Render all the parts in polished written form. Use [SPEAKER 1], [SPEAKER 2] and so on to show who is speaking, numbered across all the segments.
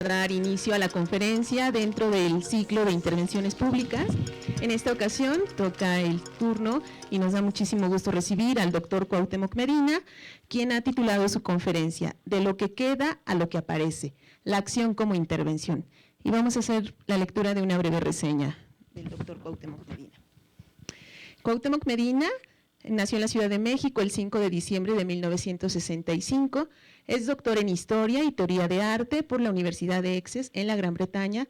[SPEAKER 1] Dar inicio a la conferencia dentro del ciclo de intervenciones públicas. En esta ocasión toca el turno y nos da muchísimo gusto recibir al doctor Cuauhtémoc Medina, quien ha titulado su conferencia "De lo que queda a lo que aparece, la acción como intervención". Y vamos a hacer la lectura de una breve reseña del doctor Cuauhtémoc Medina. Cuauhtémoc Medina nació en la Ciudad de México el 5 de diciembre de 1965, es doctor en Historia y Teoría de Arte por la Universidad de Essex en la Gran Bretaña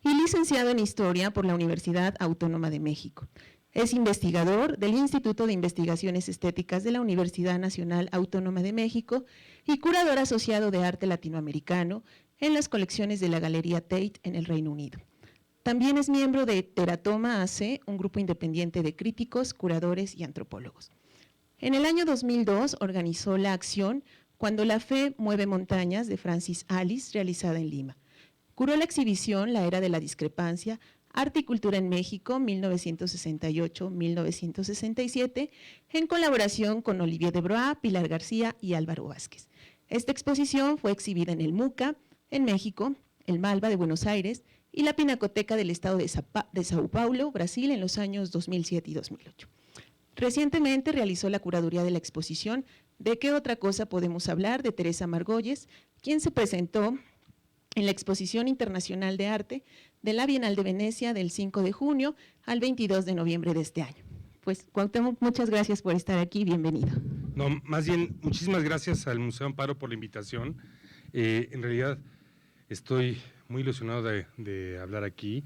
[SPEAKER 1] y licenciado en Historia por la Universidad Autónoma de México. Es investigador del Instituto de Investigaciones Estéticas de la Universidad Nacional Autónoma de México y curador asociado de arte latinoamericano en las colecciones de la Galería Tate en el Reino Unido. También es miembro de Teratoma AC, un grupo independiente de críticos, curadores y antropólogos. En el año 2002 organizó la acción Cuando la fe mueve montañas de Francis Alice, realizada en Lima. Curó la exhibición La Era de la Discrepancia, Arte y Cultura en México, 1968-1967, en colaboración con Olivier Debrois, Pilar García y Álvaro Vázquez. Esta exposición fue exhibida en el MUCA, en México, el Malva de Buenos Aires y la Pinacoteca del Estado de Sao Paulo, Brasil, en los años 2007 y 2008. Recientemente realizó la curaduría de la exposición ¿De qué otra cosa podemos hablar?, de Teresa Margolles, quien se presentó en la Exposición Internacional de Arte de la Bienal de Venecia del 5 de junio al 22 de noviembre de este año. Pues, Cuauhtémoc, muchas gracias por estar aquí, bienvenido.
[SPEAKER 2] No, más bien, muchísimas gracias al Museo Amparo por la invitación. En realidad, estoy muy ilusionado de hablar aquí.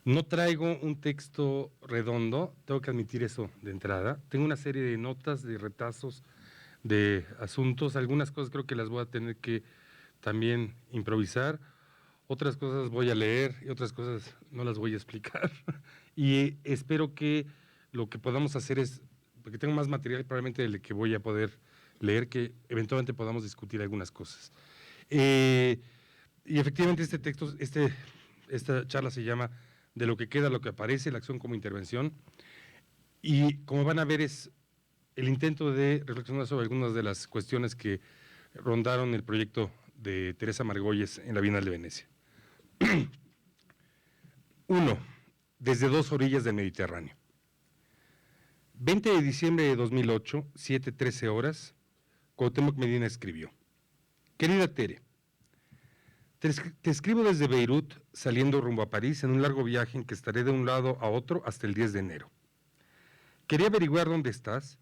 [SPEAKER 2] No traigo un texto redondo, tengo que admitir eso de entrada. Tengo una serie de notas, de retazos, de asuntos. Algunas cosas creo que las voy a tener que también improvisar. Otras cosas voy a leer y otras cosas no las voy a explicar. Y espero que lo que podamos hacer es, porque tengo más material probablemente del que voy a poder leer, que eventualmente podamos discutir algunas cosas. Y efectivamente este texto, esta charla se llama De lo que queda, lo que aparece, la acción como intervención. Y como van a ver es el intento de reflexionar sobre algunas de las cuestiones que rondaron el proyecto de Teresa Margolles en la Bienal de Venecia. 1. Desde dos orillas del Mediterráneo. 20 de diciembre de 2008, 7:13 horas, Cuauhtémoc Medina escribió: Querida Tere, te escribo desde Beirut, saliendo rumbo a París en un largo viaje en que estaré de un lado a otro hasta el 10 de enero. Quería averiguar dónde estás,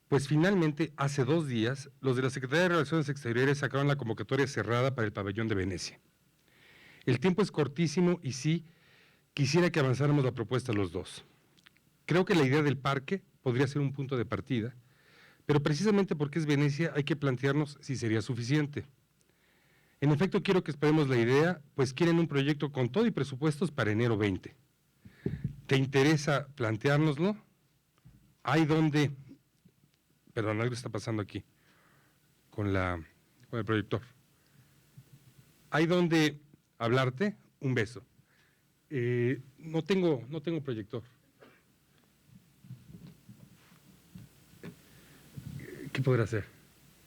[SPEAKER 2] pues finalmente, hace 2 días, los de la Secretaría de Relaciones Exteriores sacaron la convocatoria cerrada para el pabellón de Venecia. El tiempo es cortísimo y sí, quisiera que avanzáramos la propuesta los dos. Creo que la idea del parque podría ser un punto de partida, pero precisamente porque es Venecia hay que plantearnos si sería suficiente. En efecto, quiero que esperemos la idea, pues quieren un proyecto con todo y presupuestos para enero 20. ¿Te interesa planteárnoslo? Hay donde... Perdón, algo está pasando aquí con el proyector. Hay donde hablarte, un beso. No tengo proyector. ¿Qué podrá hacer?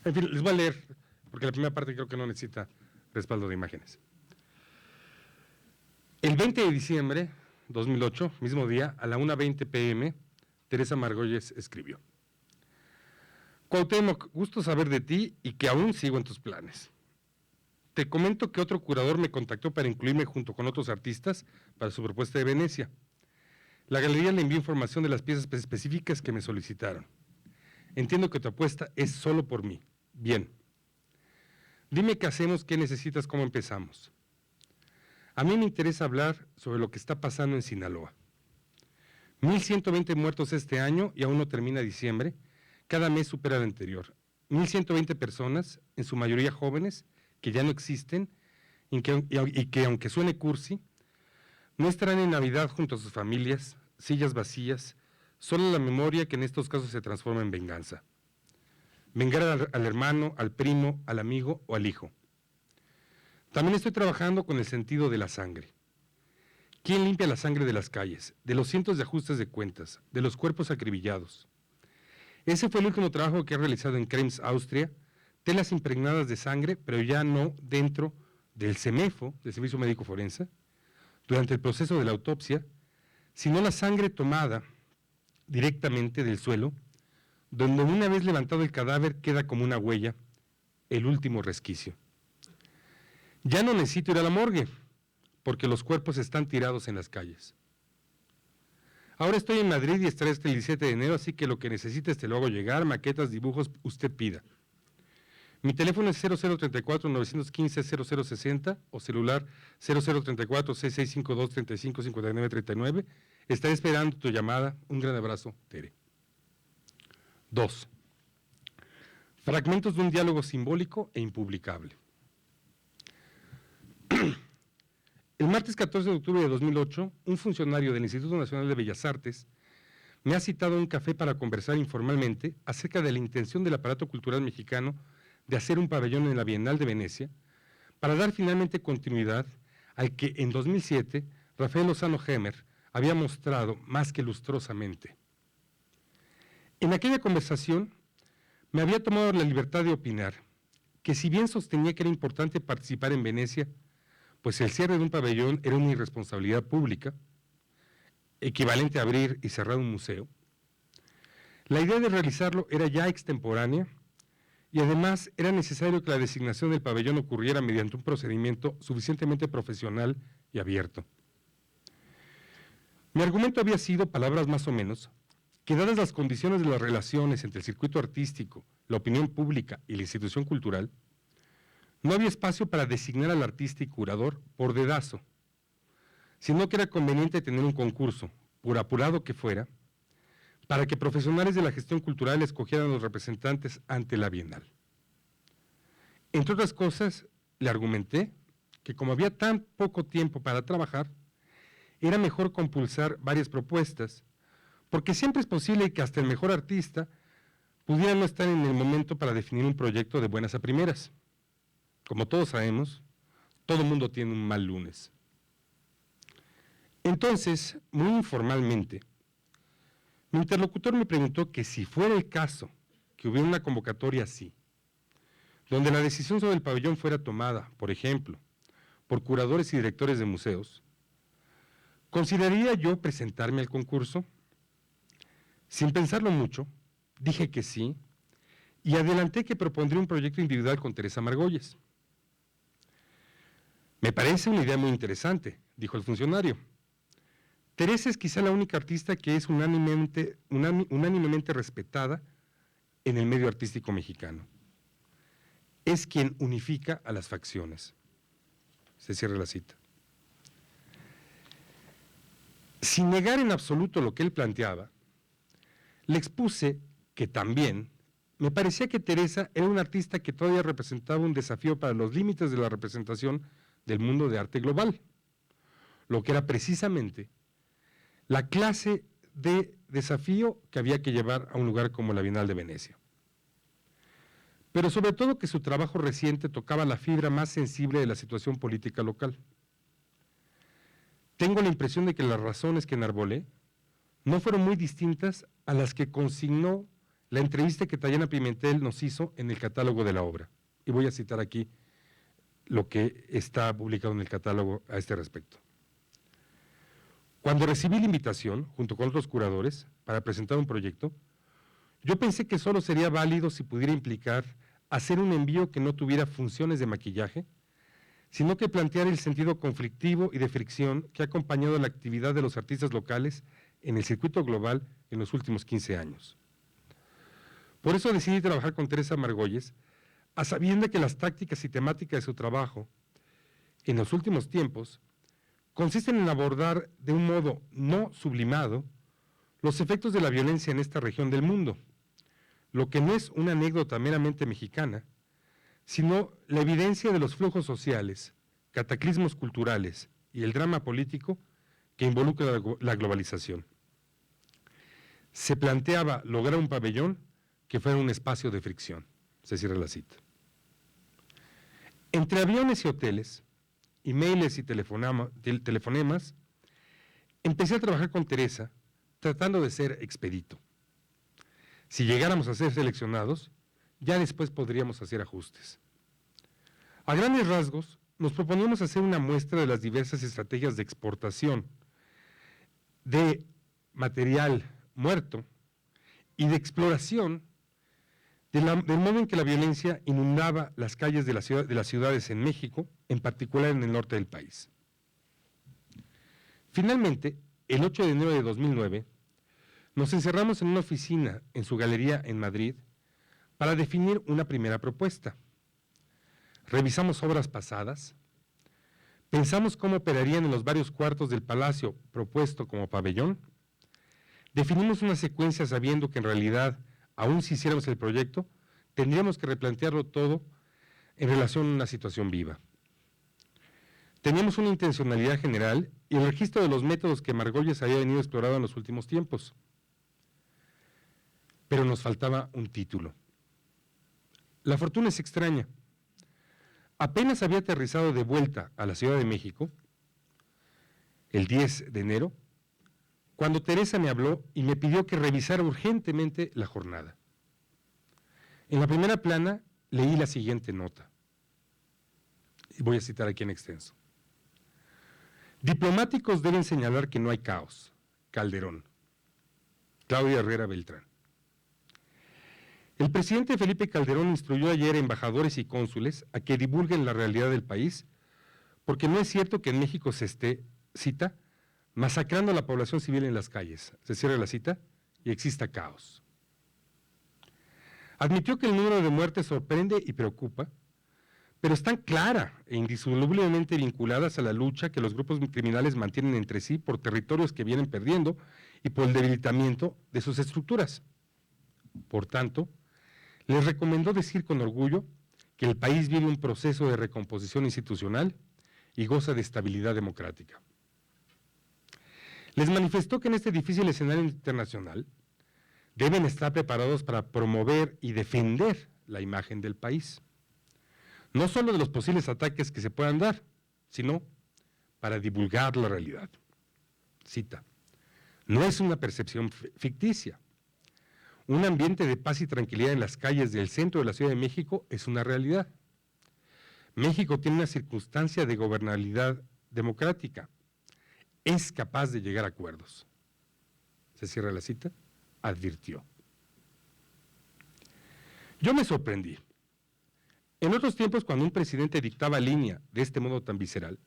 [SPEAKER 2] En fin, les voy a leer, porque la primera parte creo que no necesita respaldo de imágenes. El 20 de diciembre 2008, mismo día, a la 1:20 p.m., Teresa Margolles escribió: Cuauhtémoc, gusto saber de ti y que aún sigo en tus planes. Te comento que otro curador me contactó para incluirme junto con otros artistas para su propuesta de Venecia. La galería le envió información de las piezas específicas que me solicitaron. Entiendo que tu apuesta es solo por mí. Bien. Dime qué hacemos, qué necesitas, cómo empezamos. A mí me interesa hablar sobre lo que está pasando en Sinaloa. 1,120 muertos este año y aún no termina diciembre. Cada mes supera el anterior. 1,120 personas, en su mayoría jóvenes, que ya no existen y que aunque suene cursi, no estarán en Navidad junto a sus familias, sillas vacías, solo la memoria que en estos casos se transforma en venganza. Vengar al hermano, al primo, al amigo o al hijo. También estoy trabajando con el sentido de la sangre. ¿Quién limpia la sangre de las calles, de los cientos de ajustes de cuentas, de los cuerpos acribillados? Ese fue el último trabajo que he realizado en Krems, Austria, telas impregnadas de sangre, pero ya no dentro del CEMEFO, del Servicio Médico Forense, durante el proceso de la autopsia, sino la sangre tomada directamente del suelo, donde una vez levantado el cadáver queda como una huella, el último resquicio. Ya no necesito ir a la morgue, porque los cuerpos están tirados en las calles. Ahora estoy en Madrid y estaré hasta el 17 de enero, así que lo que necesites te lo hago llegar, maquetas, dibujos, usted pida. Mi teléfono es 0034-915-0060 o celular 0034-6652-355939. Estaré esperando tu llamada. Un gran abrazo, Tere. 2. Fragmentos de un diálogo simbólico e impublicable. El martes 14 de octubre de 2008, un funcionario del Instituto Nacional de Bellas Artes me ha citado a un café para conversar informalmente acerca de la intención del aparato cultural mexicano de hacer un pabellón en la Bienal de Venecia para dar finalmente continuidad al que en 2007 Rafael Lozano Hemer había mostrado más que lustrosamente. En aquella conversación me había tomado la libertad de opinar que si bien sostenía que era importante participar en Venecia, pues el cierre de un pabellón era una irresponsabilidad pública, equivalente a abrir y cerrar un museo, la idea de realizarlo era ya extemporánea y además era necesario que la designación del pabellón ocurriera mediante un procedimiento suficientemente profesional y abierto. Mi argumento había sido, palabras más o menos, que dadas las condiciones de las relaciones entre el circuito artístico, la opinión pública y la institución cultural, no había espacio para designar al artista y curador por dedazo, sino que era conveniente tener un concurso, por apurado que fuera, para que profesionales de la gestión cultural escogieran los representantes ante la Bienal. Entre otras cosas, le argumenté que como había tan poco tiempo para trabajar, era mejor compulsar varias propuestas, porque siempre es posible que hasta el mejor artista pudiera no estar en el momento para definir un proyecto de buenas a primeras. Como todos sabemos, todo mundo tiene un mal lunes. Entonces, muy informalmente, mi interlocutor me preguntó que si fuera el caso que hubiera una convocatoria así, donde la decisión sobre el pabellón fuera tomada, por ejemplo, por curadores y directores de museos, ¿consideraría yo presentarme al concurso? Sin pensarlo mucho, dije que sí, y adelanté que propondría un proyecto individual con Teresa Margolles. Me parece una idea muy interesante, dijo el funcionario. Teresa es quizá la única artista que es unánimemente respetada en el medio artístico mexicano. Es quien unifica a las facciones. Se cierra la cita. Sin negar en absoluto lo que él planteaba, le expuse que también me parecía que Teresa era una artista que todavía representaba un desafío para los límites de la representación del mundo de arte global, lo que era precisamente la clase de desafío que había que llevar a un lugar como la Bienal de Venecia. Pero sobre todo que su trabajo reciente tocaba la fibra más sensible de la situación política local. Tengo la impresión de que las razones que enarbolé no fueron muy distintas a las que consignó la entrevista que Tayana Pimentel nos hizo en el catálogo de la obra. Y voy a citar aquí lo que está publicado en el catálogo a este respecto. Cuando recibí la invitación, junto con otros curadores, para presentar un proyecto, yo pensé que solo sería válido si pudiera implicar hacer un envío que no tuviera funciones de maquillaje, sino que planteara el sentido conflictivo y de fricción que ha acompañado la actividad de los artistas locales en el circuito global en los últimos 15 años. Por eso decidí trabajar con Teresa Margolles, a sabiendas que las tácticas y temáticas de su trabajo en los últimos tiempos consisten en abordar de un modo no sublimado los efectos de la violencia en esta región del mundo, lo que no es una anécdota meramente mexicana, sino la evidencia de los flujos sociales, cataclismos culturales y el drama político que involucra la globalización. Se planteaba lograr un pabellón que fuera un espacio de fricción. Se cierra la cita. Entre aviones y hoteles, emails y telefonemas, empecé a trabajar con Teresa tratando de ser expedito. Si llegáramos a ser seleccionados, ya después podríamos hacer ajustes. A grandes rasgos, nos proponíamos hacer una muestra de las diversas estrategias de exportación de material muerto y de exploración del modo en que la violencia inundaba las calles de las ciudades en México, en particular en el norte del país. Finalmente, el 8 de enero de 2009, nos encerramos en una oficina en su galería en Madrid para definir una primera propuesta. Revisamos obras pasadas, pensamos cómo operarían en los varios cuartos del palacio propuesto como pabellón, definimos una secuencia sabiendo que en realidad, aun si hiciéramos el proyecto, tendríamos que replantearlo todo en relación a una situación viva. Teníamos una intencionalidad general y el registro de los métodos que Margolles había venido explorando en los últimos tiempos. Pero nos faltaba un título. La fortuna es extraña. Apenas había aterrizado de vuelta a la Ciudad de México, el 10 de enero, cuando Teresa me habló y me pidió que revisara urgentemente la jornada. En la primera plana leí la siguiente nota, y voy a citar aquí en extenso. Diplomáticos deben señalar que no hay caos. Calderón. Claudia Herrera Beltrán. El presidente Felipe Calderón instruyó ayer a embajadores y cónsules a que divulguen la realidad del país, porque no es cierto que en México se esté, cita, masacrando a la población civil en las calles, se cierra la cita, y exista caos. Admitió que el número de muertes sorprende y preocupa, pero están clara e indisolublemente vinculadas a la lucha que los grupos criminales mantienen entre sí por territorios que vienen perdiendo y por el debilitamiento de sus estructuras. Por tanto, les recomendó decir con orgullo que el país vive un proceso de recomposición institucional y goza de estabilidad democrática. Les manifestó que en este difícil escenario internacional deben estar preparados para promover y defender la imagen del país, no solo de los posibles ataques que se puedan dar, sino para divulgar la realidad. Cita, no es una percepción ficticia. Un ambiente de paz y tranquilidad en las calles del centro de la Ciudad de México es una realidad. México tiene una circunstancia de gobernabilidad democrática. Es capaz de llegar a acuerdos. Se cierra la cita, advirtió. Yo me sorprendí. En otros tiempos, cuando un presidente dictaba línea de este modo tan visceral,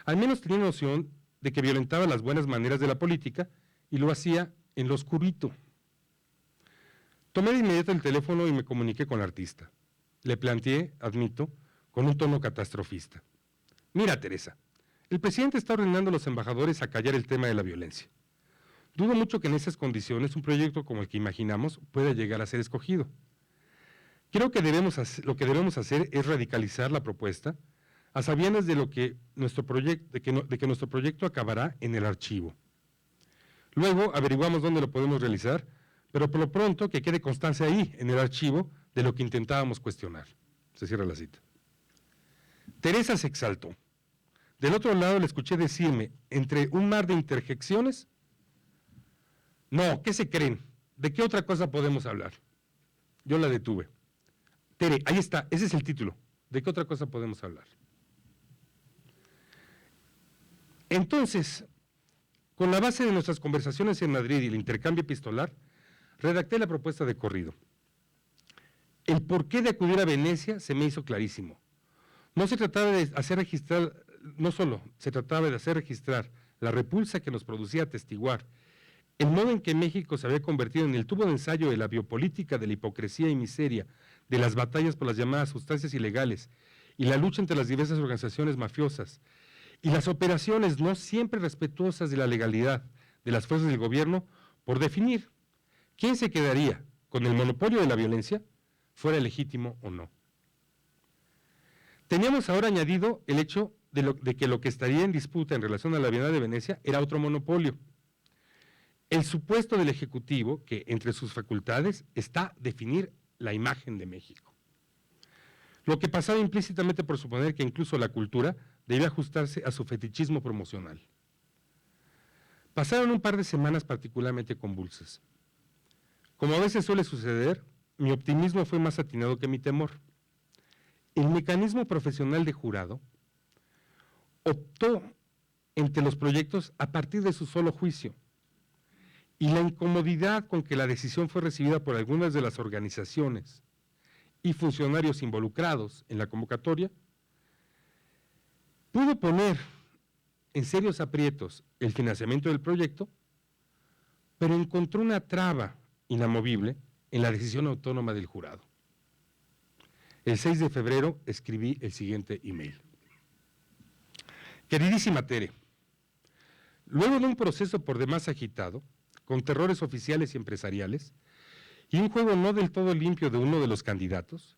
[SPEAKER 2] al menos tenía noción de que violentaba las buenas maneras de la política y lo hacía en lo oscurito. Tomé de inmediato el teléfono y me comuniqué con la artista. Le planteé, admito, con un tono catastrofista. Mira, Teresa, el presidente está ordenando a los embajadores a callar el tema de la violencia. Dudo mucho que en esas condiciones un proyecto como el que imaginamos pueda llegar a ser escogido. Creo que lo que debemos hacer es radicalizar la propuesta a sabiendas de que nuestro proyecto acabará en el archivo. Luego averiguamos dónde lo podemos realizar, pero por lo pronto que quede constancia ahí, en el archivo, de lo que intentábamos cuestionar. Se cierra la cita. Teresa se exaltó. Del otro lado le escuché decirme, entre un mar de interjecciones, no, ¿qué se creen? ¿De qué otra cosa podemos hablar? Yo la detuve. Tere, ahí está, ese es el título. ¿De qué otra cosa podemos hablar? Entonces, con la base de nuestras conversaciones en Madrid y el intercambio epistolar, redacté la propuesta de corrido. El porqué de acudir a Venecia se me hizo clarísimo. No solo se trataba de hacer registrar la repulsa que nos producía atestiguar el modo en que México se había convertido en el tubo de ensayo de la biopolítica de la hipocresía y miseria, de las batallas por las llamadas sustancias ilegales y la lucha entre las diversas organizaciones mafiosas y las operaciones no siempre respetuosas de la legalidad de las fuerzas del gobierno por definir quién se quedaría con el monopolio de la violencia, fuera legítimo o no. Teníamos ahora añadido el hecho de que lo que estaría en disputa en relación a la Bienal de Venecia era otro monopolio. El supuesto del Ejecutivo, que entre sus facultades está definir la imagen de México. Lo que pasaba implícitamente por suponer que incluso la cultura debía ajustarse a su fetichismo promocional. Pasaron un par de semanas particularmente convulsas. Como a veces suele suceder, mi optimismo fue más atinado que mi temor. El mecanismo profesional de jurado optó entre los proyectos a partir de su solo juicio, y la incomodidad con que la decisión fue recibida por algunas de las organizaciones y funcionarios involucrados en la convocatoria, pudo poner en serios aprietos el financiamiento del proyecto, pero encontró una traba inamovible en la decisión autónoma del jurado. El 6 de febrero escribí el siguiente email. Queridísima Tere, luego de un proceso por demás agitado, con terrores oficiales y empresariales, y un juego no del todo limpio de uno de los candidatos,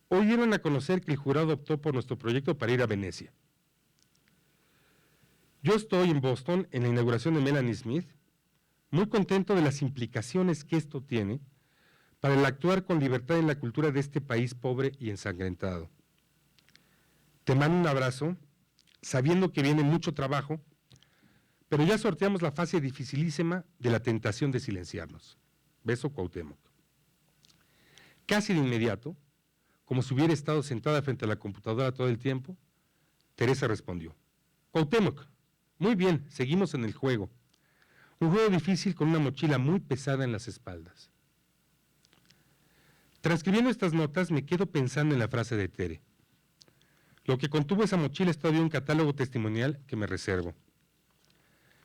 [SPEAKER 2] hoy dieron a conocer que el jurado optó por nuestro proyecto para ir a Venecia. Yo estoy en Boston en la inauguración de Melanie Smith, muy contento de las implicaciones que esto tiene para el actuar con libertad en la cultura de este país pobre y ensangrentado. Te mando un abrazo, sabiendo que viene mucho trabajo, pero ya sorteamos la fase dificilísima de la tentación de silenciarnos. Beso, Cuauhtémoc. Casi de inmediato, como si hubiera estado sentada frente a la computadora todo el tiempo, Teresa respondió: Cuauhtémoc, muy bien, seguimos en el juego. Un juego difícil con una mochila muy pesada en las espaldas. Transcribiendo estas notas me quedo pensando en la frase de Tere. Lo que contuvo esa mochila es todavía un catálogo testimonial que me reservo.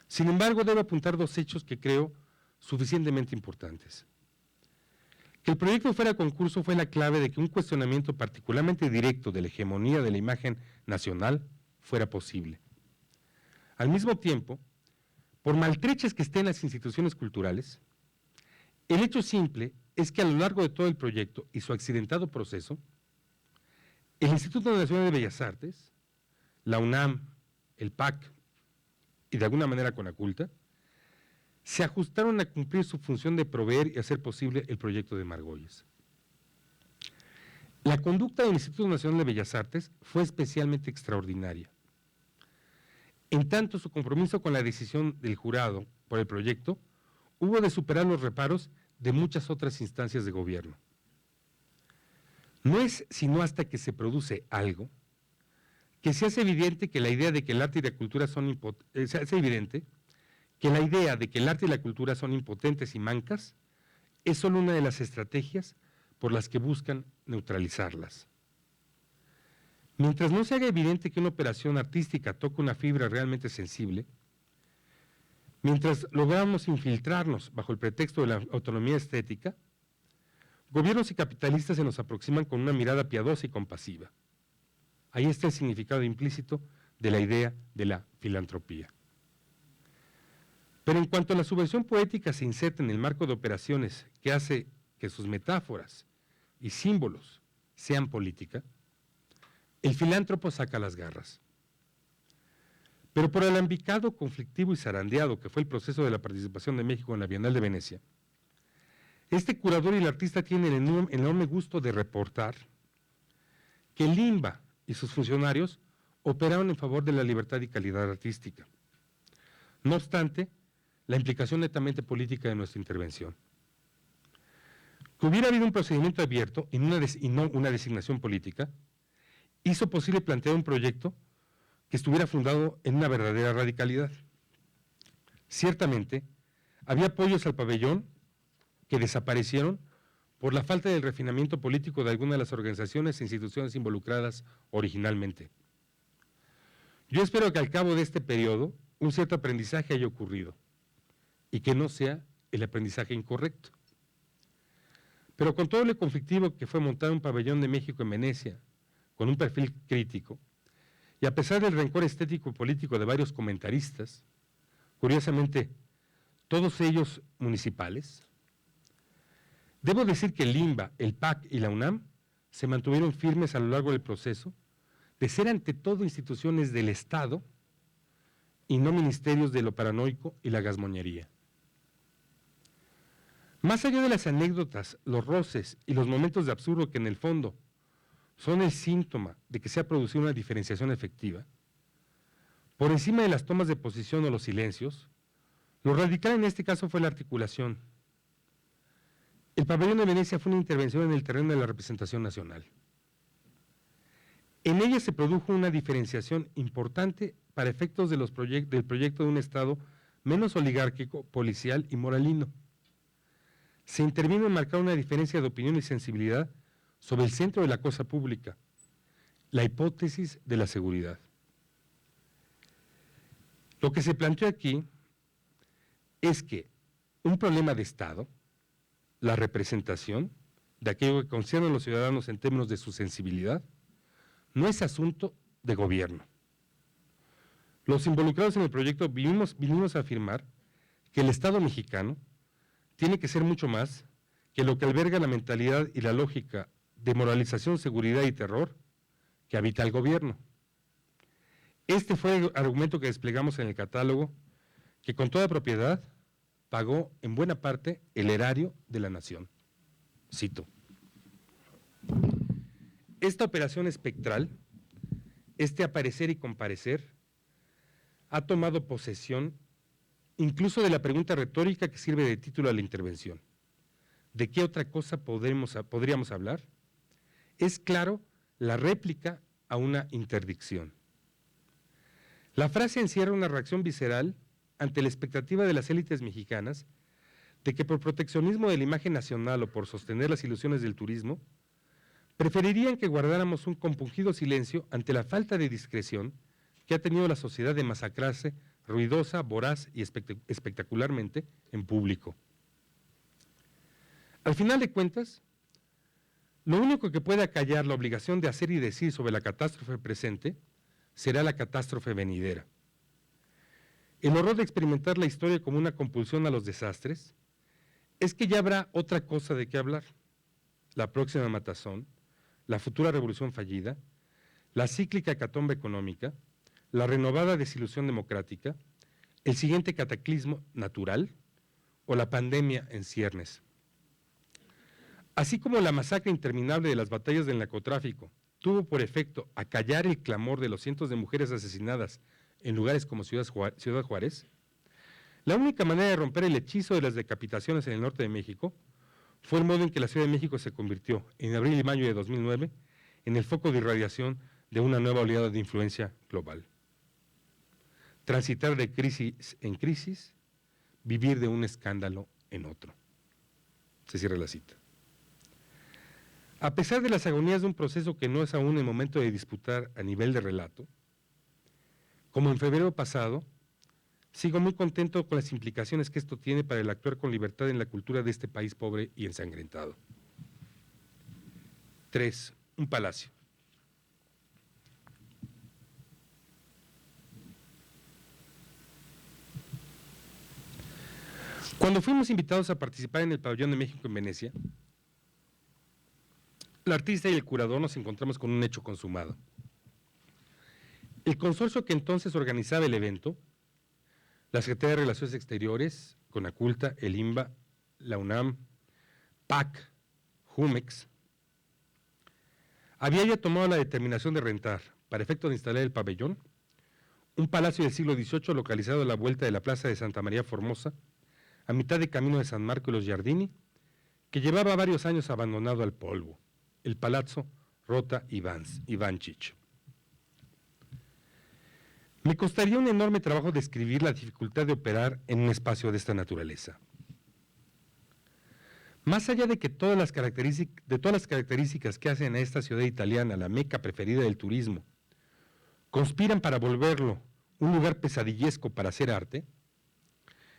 [SPEAKER 2] Sin embargo, debo apuntar dos hechos que creo suficientemente importantes. Que el proyecto fuera concurso fue la clave de que un cuestionamiento particularmente directo de la hegemonía de la imagen nacional fuera posible. Al mismo tiempo, por maltrechas que estén las instituciones culturales, el hecho simple es que a lo largo de todo el proyecto y su accidentado proceso, el Instituto Nacional de Bellas Artes, la UNAM, el PAC y de alguna manera Conaculta, se ajustaron a cumplir su función de proveer y hacer posible el proyecto de Margolles. La conducta del Instituto Nacional de Bellas Artes fue especialmente extraordinaria. En tanto, su compromiso con la decisión del jurado por el proyecto hubo de superar los reparos de muchas otras instancias de gobierno. No es sino hasta que se produce algo que se hace evidente que la idea de que el arte y la cultura son impotentes y mancas es solo una de las estrategias por las que buscan neutralizarlas. Mientras no se haga evidente que una operación artística toca una fibra realmente sensible, mientras logramos infiltrarnos bajo el pretexto de la autonomía estética, gobiernos y capitalistas se nos aproximan con una mirada piadosa y compasiva. Ahí está el significado implícito de la idea de la filantropía. Pero en cuanto a la subversión poética se inserta en el marco de operaciones que hace que sus metáforas y símbolos sean política, el filántropo saca las garras. Pero por el alambicado, conflictivo y zarandeado que fue el proceso de la participación de México en la Bienal de Venecia, este curador y el artista tienen el enorme gusto de reportar que Limba y sus funcionarios operaron en favor de la libertad y calidad artística. No obstante, la implicación netamente política de nuestra intervención. Que hubiera habido un procedimiento abierto y no una designación política, hizo posible plantear un proyecto que estuviera fundado en una verdadera radicalidad. Ciertamente, había apoyos al pabellón que desaparecieron por la falta del refinamiento político de algunas de las organizaciones e instituciones involucradas originalmente. Yo espero que al cabo de este periodo un cierto aprendizaje haya ocurrido y que no sea el aprendizaje incorrecto. Pero con todo lo conflictivo que fue montar un pabellón de México en Venecia, con un perfil crítico, y a pesar del rencor estético y político de varios comentaristas, curiosamente, todos ellos municipales, debo decir que el Limba, el PAC y la UNAM se mantuvieron firmes a lo largo del proceso de ser ante todo instituciones del Estado y no ministerios de lo paranoico y la gazmoñería. Más allá de las anécdotas, los roces y los momentos de absurdo que en el fondo son el síntoma de que se ha producido una diferenciación efectiva, por encima de las tomas de posición o los silencios, lo radical en este caso fue la articulación. El pabellón de Venecia fue una intervención en el terreno de la representación nacional. En ella se produjo una diferenciación importante para efectos del proyecto de un Estado menos oligárquico, policial y moralino. Se intervino en marcar una diferencia de opinión y sensibilidad sobre el centro de la cosa pública, la hipótesis de la seguridad. Lo que se planteó aquí es que un problema de Estado, la representación de aquello que concierne a los ciudadanos en términos de su sensibilidad, no es asunto de gobierno. Los involucrados en el proyecto vinimos a afirmar que el Estado mexicano tiene que ser mucho más que lo que alberga la mentalidad y la lógica de moralización, seguridad y terror que habita el gobierno. Este fue el argumento que desplegamos en el catálogo, que con toda propiedad pagó en buena parte el erario de la nación. Cito: esta operación espectral, este aparecer y comparecer, ha tomado posesión incluso de la pregunta retórica que sirve de título a la intervención. ¿De qué otra cosa podríamos hablar? Es claro la réplica a una interdicción. La frase encierra una reacción visceral ante la expectativa de las élites mexicanas de que por proteccionismo de la imagen nacional o por sostener las ilusiones del turismo, preferirían que guardáramos un compungido silencio ante la falta de discreción que ha tenido la sociedad de masacrarse ruidosa, voraz y espectacularmente en público. Al final de cuentas, lo único que puede acallar la obligación de hacer y decir sobre la catástrofe presente será la catástrofe venidera. El horror de experimentar la historia como una compulsión a los desastres es que ya habrá otra cosa de qué hablar: la próxima matazón, la futura revolución fallida, la cíclica hecatombe económica, la renovada desilusión democrática, el siguiente cataclismo natural o la pandemia en ciernes. Así como la masacre interminable de las batallas del narcotráfico tuvo por efecto acallar el clamor de los cientos de mujeres asesinadas en lugares como Ciudad Juárez, la única manera de romper el hechizo de las decapitaciones en el norte de México fue el modo en que la Ciudad de México se convirtió, en abril y mayo de 2009, en el foco de irradiación de una nueva oleada de influencia global. Transitar de crisis en crisis, vivir de un escándalo en otro. Se cierra la cita. A pesar de las agonías de un proceso que no es aún el momento de disputar a nivel de relato, como en febrero pasado, sigo muy contento con las implicaciones que esto tiene para el actuar con libertad en la cultura de este país pobre y ensangrentado. 3. Un palacio. Cuando fuimos invitados a participar en el Pabellón de México en Venecia, el artista y el curador nos encontramos con un hecho consumado. El consorcio que entonces organizaba el evento, la Secretaría de Relaciones Exteriores, Conaculta, el INBA, la UNAM, PAC, Jumex, había ya tomado la determinación de rentar, para efecto de instalar el pabellón, un palacio del siglo XVIII localizado a la vuelta de la Plaza de Santa María Formosa, a mitad de camino de San Marco y los Giardini, que llevaba varios años abandonado al polvo, el Palazzo Rota Ivanchich. Me costaría un enorme trabajo describir la dificultad de operar en un espacio de esta naturaleza. Más allá de que todas las características que hacen a esta ciudad italiana la meca preferida del turismo conspiran para volverlo un lugar pesadillesco para hacer arte,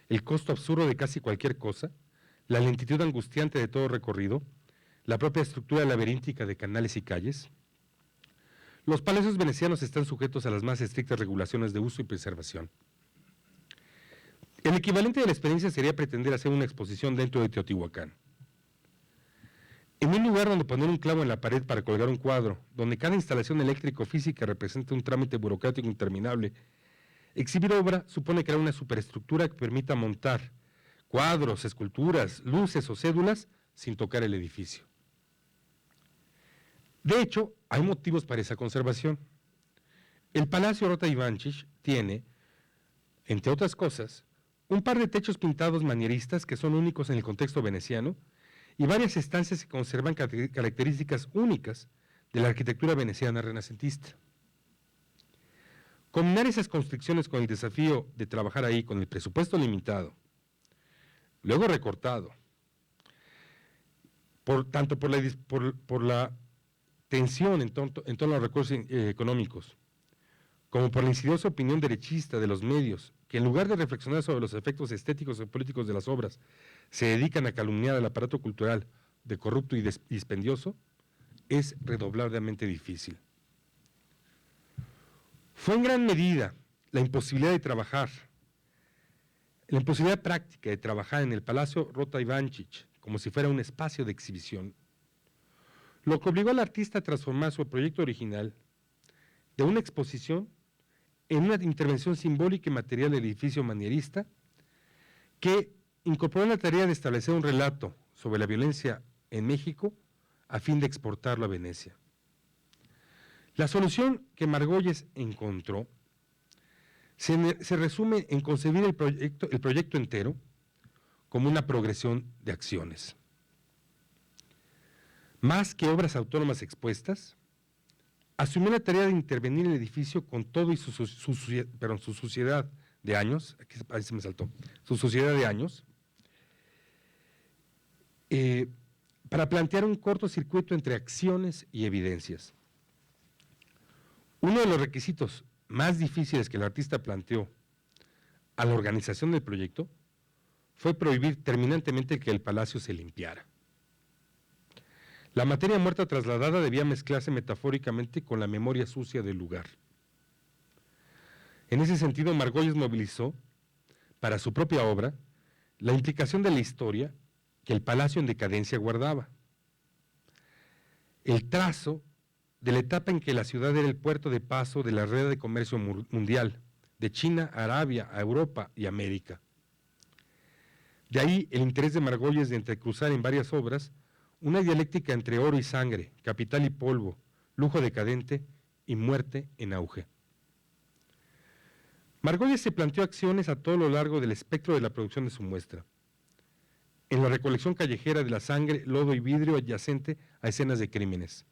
[SPEAKER 2] el costo absurdo de casi cualquier cosa, la lentitud angustiante de todo recorrido, la propia estructura laberíntica de canales y calles, los palacios venecianos están sujetos a las más estrictas regulaciones de uso y preservación. El equivalente de la experiencia sería pretender hacer una exposición dentro de Teotihuacán. En un lugar donde poner un clavo en la pared para colgar un cuadro, donde cada instalación eléctrico-física representa un trámite burocrático interminable, exhibir obra supone crear una superestructura que permita montar cuadros, esculturas, luces o cédulas sin tocar el edificio. De hecho, hay motivos para esa conservación. El Palacio Rota Ivanchich tiene, entre otras cosas, un par de techos pintados manieristas que son únicos en el contexto veneciano y varias estancias que conservan características únicas de la arquitectura veneciana renacentista. Combinar esas construcciones con el desafío de trabajar ahí con el presupuesto limitado, luego recortado, tanto por la tensión en torno a los recursos económicos, como por la insidiosa opinión derechista de los medios, que en lugar de reflexionar sobre los efectos estéticos y políticos de las obras, se dedican a calumniar al aparato cultural de corrupto y dispendioso, es redobladamente difícil. Fue en gran medida la imposibilidad práctica de trabajar en el Palacio Rota Ivančić como si fuera un espacio de exhibición, lo que obligó al artista a transformar su proyecto original de una exposición en una intervención simbólica y material del edificio manierista que incorporó la tarea de establecer un relato sobre la violencia en México a fin de exportarlo a Venecia. La solución que Margolles encontró se resume en concebir el proyecto entero como una progresión de acciones. Más que obras autónomas expuestas, asumió la tarea de intervenir en el edificio con todo y su suciedad de años, ahí se me saltó, su suciedad de años, para plantear un cortocircuito entre acciones y evidencias. Uno de los requisitos más difíciles que el artista planteó a la organización del proyecto fue prohibir terminantemente que el palacio se limpiara. La materia muerta trasladada debía mezclarse metafóricamente con la memoria sucia del lugar. En ese sentido, Margolles movilizó, para su propia obra, la implicación de la historia que el palacio en decadencia guardaba. El trazo de la etapa en que la ciudad era el puerto de paso de la red de comercio mundial, de China a Arabia, a Europa y América. De ahí el interés de Margolles de entrecruzar en varias obras una dialéctica entre oro y sangre, capital y polvo, lujo decadente y muerte en auge. Margolles se planteó acciones a todo lo largo del espectro de la producción de su muestra. En la recolección callejera de la sangre, lodo y vidrio adyacente a escenas de crímenes.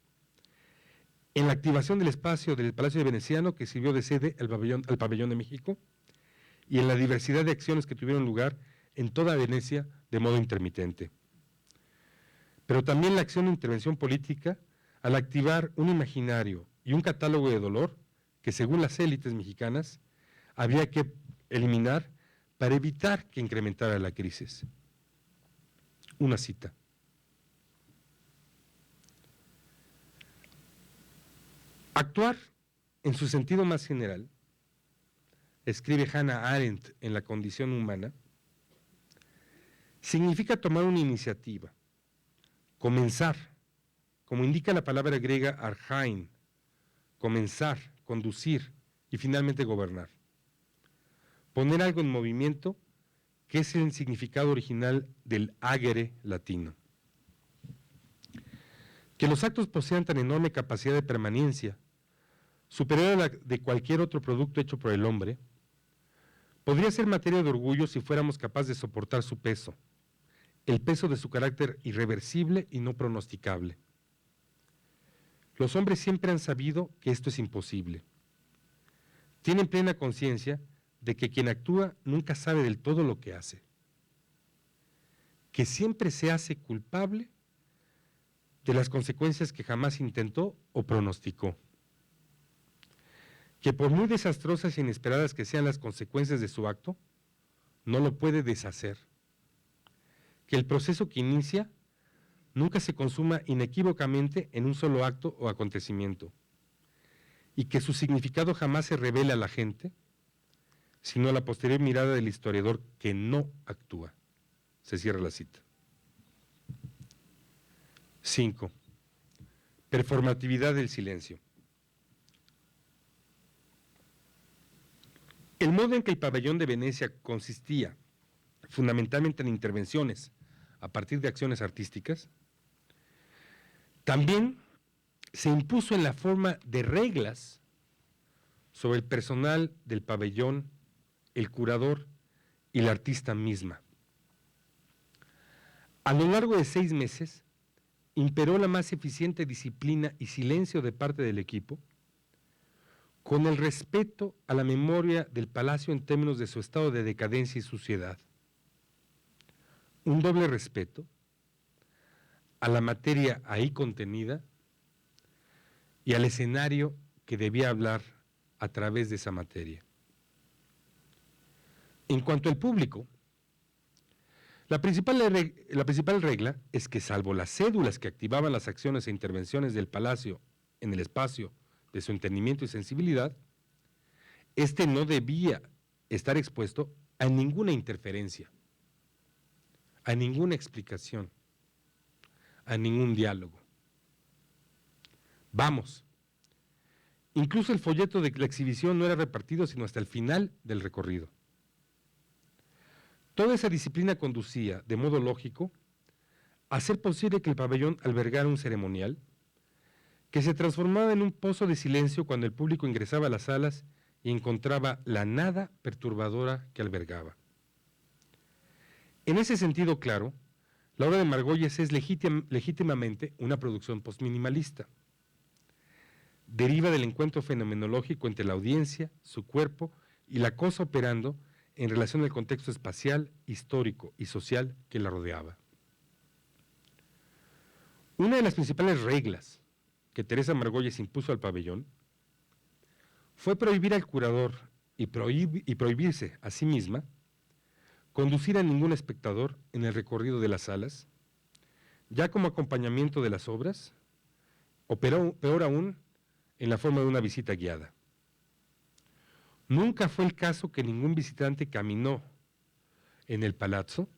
[SPEAKER 2] En la activación del espacio del Palacio Veneciano, que sirvió de sede al Pabellón de México, y en la diversidad de acciones que tuvieron lugar en toda Venecia de modo intermitente. Pero también la acción de intervención política al activar un imaginario y un catálogo de dolor que, según las élites mexicanas, había que eliminar para evitar que incrementara la crisis. Una cita. Actuar en su sentido más general, escribe Hannah Arendt en La condición humana, significa tomar una iniciativa, comenzar, como indica la palabra griega archain, comenzar, conducir y finalmente gobernar. Poner algo en movimiento, que es el significado original del agere latino. Que los actos posean tan enorme capacidad de permanencia, superior a la de cualquier otro producto hecho por el hombre, podría ser materia de orgullo si fuéramos capaces de soportar su peso, el peso de su carácter irreversible y no pronosticable. Los hombres siempre han sabido que esto es imposible. Tienen plena conciencia de que quien actúa nunca sabe del todo lo que hace, que siempre se hace culpable de las consecuencias que jamás intentó o pronosticó, que por muy desastrosas e inesperadas que sean las consecuencias de su acto, no lo puede deshacer, que el proceso que inicia nunca se consuma inequívocamente en un solo acto o acontecimiento, y que su significado jamás se revela a la gente, sino a la posterior mirada del historiador que no actúa. Se cierra la cita. 5. Performatividad del silencio. El modo en que el pabellón de Venecia consistía fundamentalmente en intervenciones a partir de acciones artísticas, también se impuso en la forma de reglas sobre el personal del pabellón, el curador y la artista misma. A lo largo de 6 meses, imperó la más eficiente disciplina y silencio de parte del equipo, con el respeto a la memoria del palacio en términos de su estado de decadencia y suciedad. Un doble respeto a la materia ahí contenida y al escenario que debía hablar a través de esa materia. En cuanto al público, la principal regla es que, salvo las cédulas que activaban las acciones e intervenciones del palacio en el espacio de su entendimiento y sensibilidad, este no debía estar expuesto a ninguna interferencia, a ninguna explicación, a ningún diálogo. Vamos, incluso el folleto de la exhibición no era repartido sino hasta el final del recorrido. Toda esa disciplina conducía, de modo lógico, a hacer posible que el pabellón albergara un ceremonial que se transformaba en un pozo de silencio cuando el público ingresaba a las salas y encontraba la nada perturbadora que albergaba. En ese sentido claro, la obra de Margolles es legítimamente una producción postminimalista. Deriva del encuentro fenomenológico entre la audiencia, su cuerpo y la cosa operando en relación al contexto espacial, histórico y social que la rodeaba. Una de las principales reglas que Teresa Margolles impuso al pabellón fue prohibir al curador y prohibirse a sí misma conducir a ningún espectador en el recorrido de las salas, ya como acompañamiento de las obras, o peor aún, en la forma de una visita guiada. Nunca fue el caso que ningún visitante caminó en el palazzo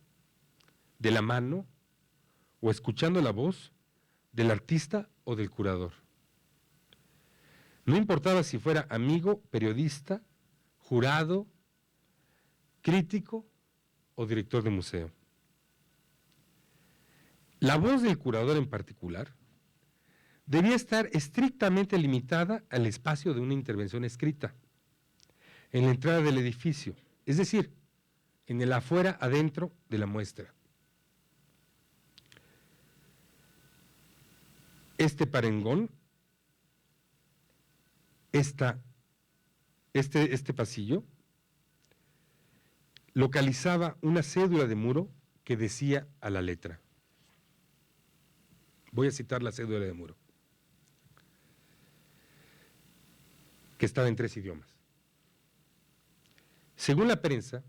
[SPEAKER 2] de la mano o escuchando la voz del artista o del curador. No importaba si fuera amigo, periodista, jurado, crítico o director de museo. La voz del curador en particular debía estar estrictamente limitada al espacio de una intervención escrita, en la entrada del edificio, es decir, en el afuera adentro de la muestra. Este parangón, este pasillo, localizaba una cédula de muro que decía a la letra. Voy a citar la cédula de muro, que estaba en 3 idiomas. Según la prensa,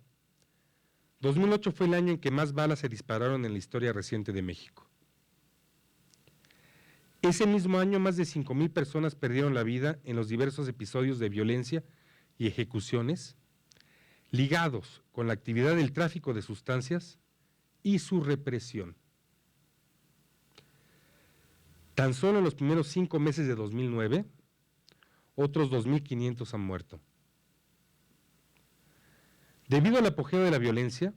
[SPEAKER 2] 2008 fue el año en que más balas se dispararon en la historia reciente de México. Ese mismo año, más de 5,000 personas perdieron la vida en los diversos episodios de violencia y ejecuciones ligados con la actividad del tráfico de sustancias y su represión. Tan solo en los primeros 5 meses de 2009, otros 2,500 han muerto. Debido al apogeo de la violencia,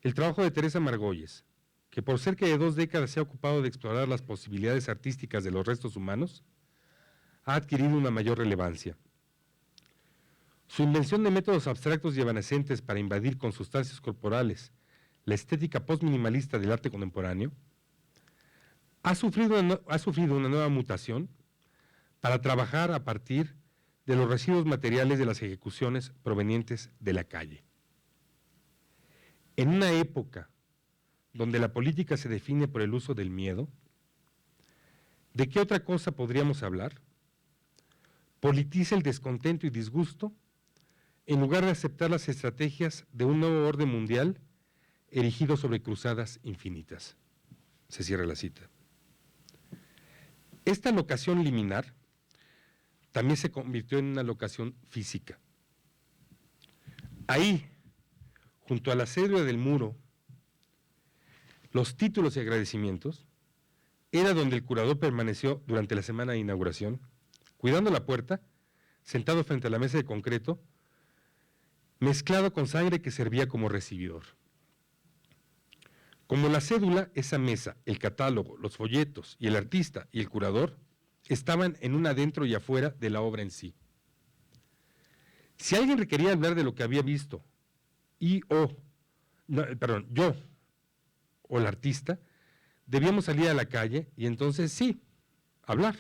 [SPEAKER 2] el trabajo de Teresa Margolles, que por cerca de 2 décadas se ha ocupado de explorar las posibilidades artísticas de los restos humanos, ha adquirido una mayor relevancia. Su invención de métodos abstractos y evanescentes para invadir con sustancias corporales la estética postminimalista del arte contemporáneo ha sufrido una nueva mutación para trabajar a partir de los residuos materiales de las ejecuciones provenientes de la calle. En una época donde la política se define por el uso del miedo, ¿de qué otra cosa podríamos hablar? Politiza el descontento y disgusto en lugar de aceptar las estrategias de un nuevo orden mundial erigido sobre cruzadas infinitas. Se cierra la cita. Esta locación liminar también se convirtió en una locación física. Ahí, junto a la cédula del muro, los títulos y agradecimientos, era donde el curador permaneció durante la semana de inauguración, cuidando la puerta, sentado frente a la mesa de concreto, mezclado con sangre que servía como recibidor. Como la cédula, esa mesa, el catálogo, los folletos y el artista y el curador estaban en un adentro y afuera de la obra en sí. Si alguien requería hablar de lo que había visto yo o el artista, debíamos salir a la calle y entonces sí, hablar.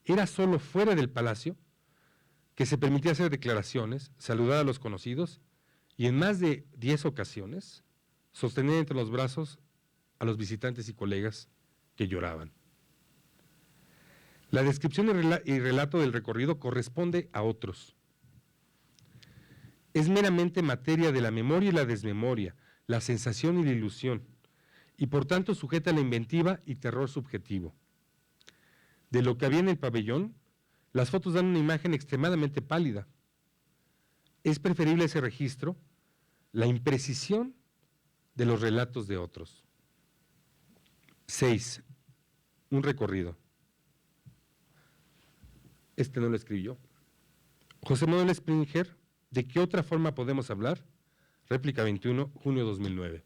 [SPEAKER 2] Era solo fuera del palacio que se permitía hacer declaraciones, saludar a los conocidos y en más de 10 ocasiones sostener entre los brazos a los visitantes y colegas que lloraban. La descripción y relato del recorrido corresponde a otros. Es meramente materia de la memoria y la desmemoria, la sensación y la ilusión, y por tanto sujeta a la inventiva y terror subjetivo. De lo que había en el pabellón, las fotos dan una imagen extremadamente pálida. Es preferible ese registro, la imprecisión de los relatos de otros. 6. Un recorrido. Este no lo escribí yo. José Manuel Springer, ¿de qué otra forma podemos hablar? Réplica 21, junio 2009.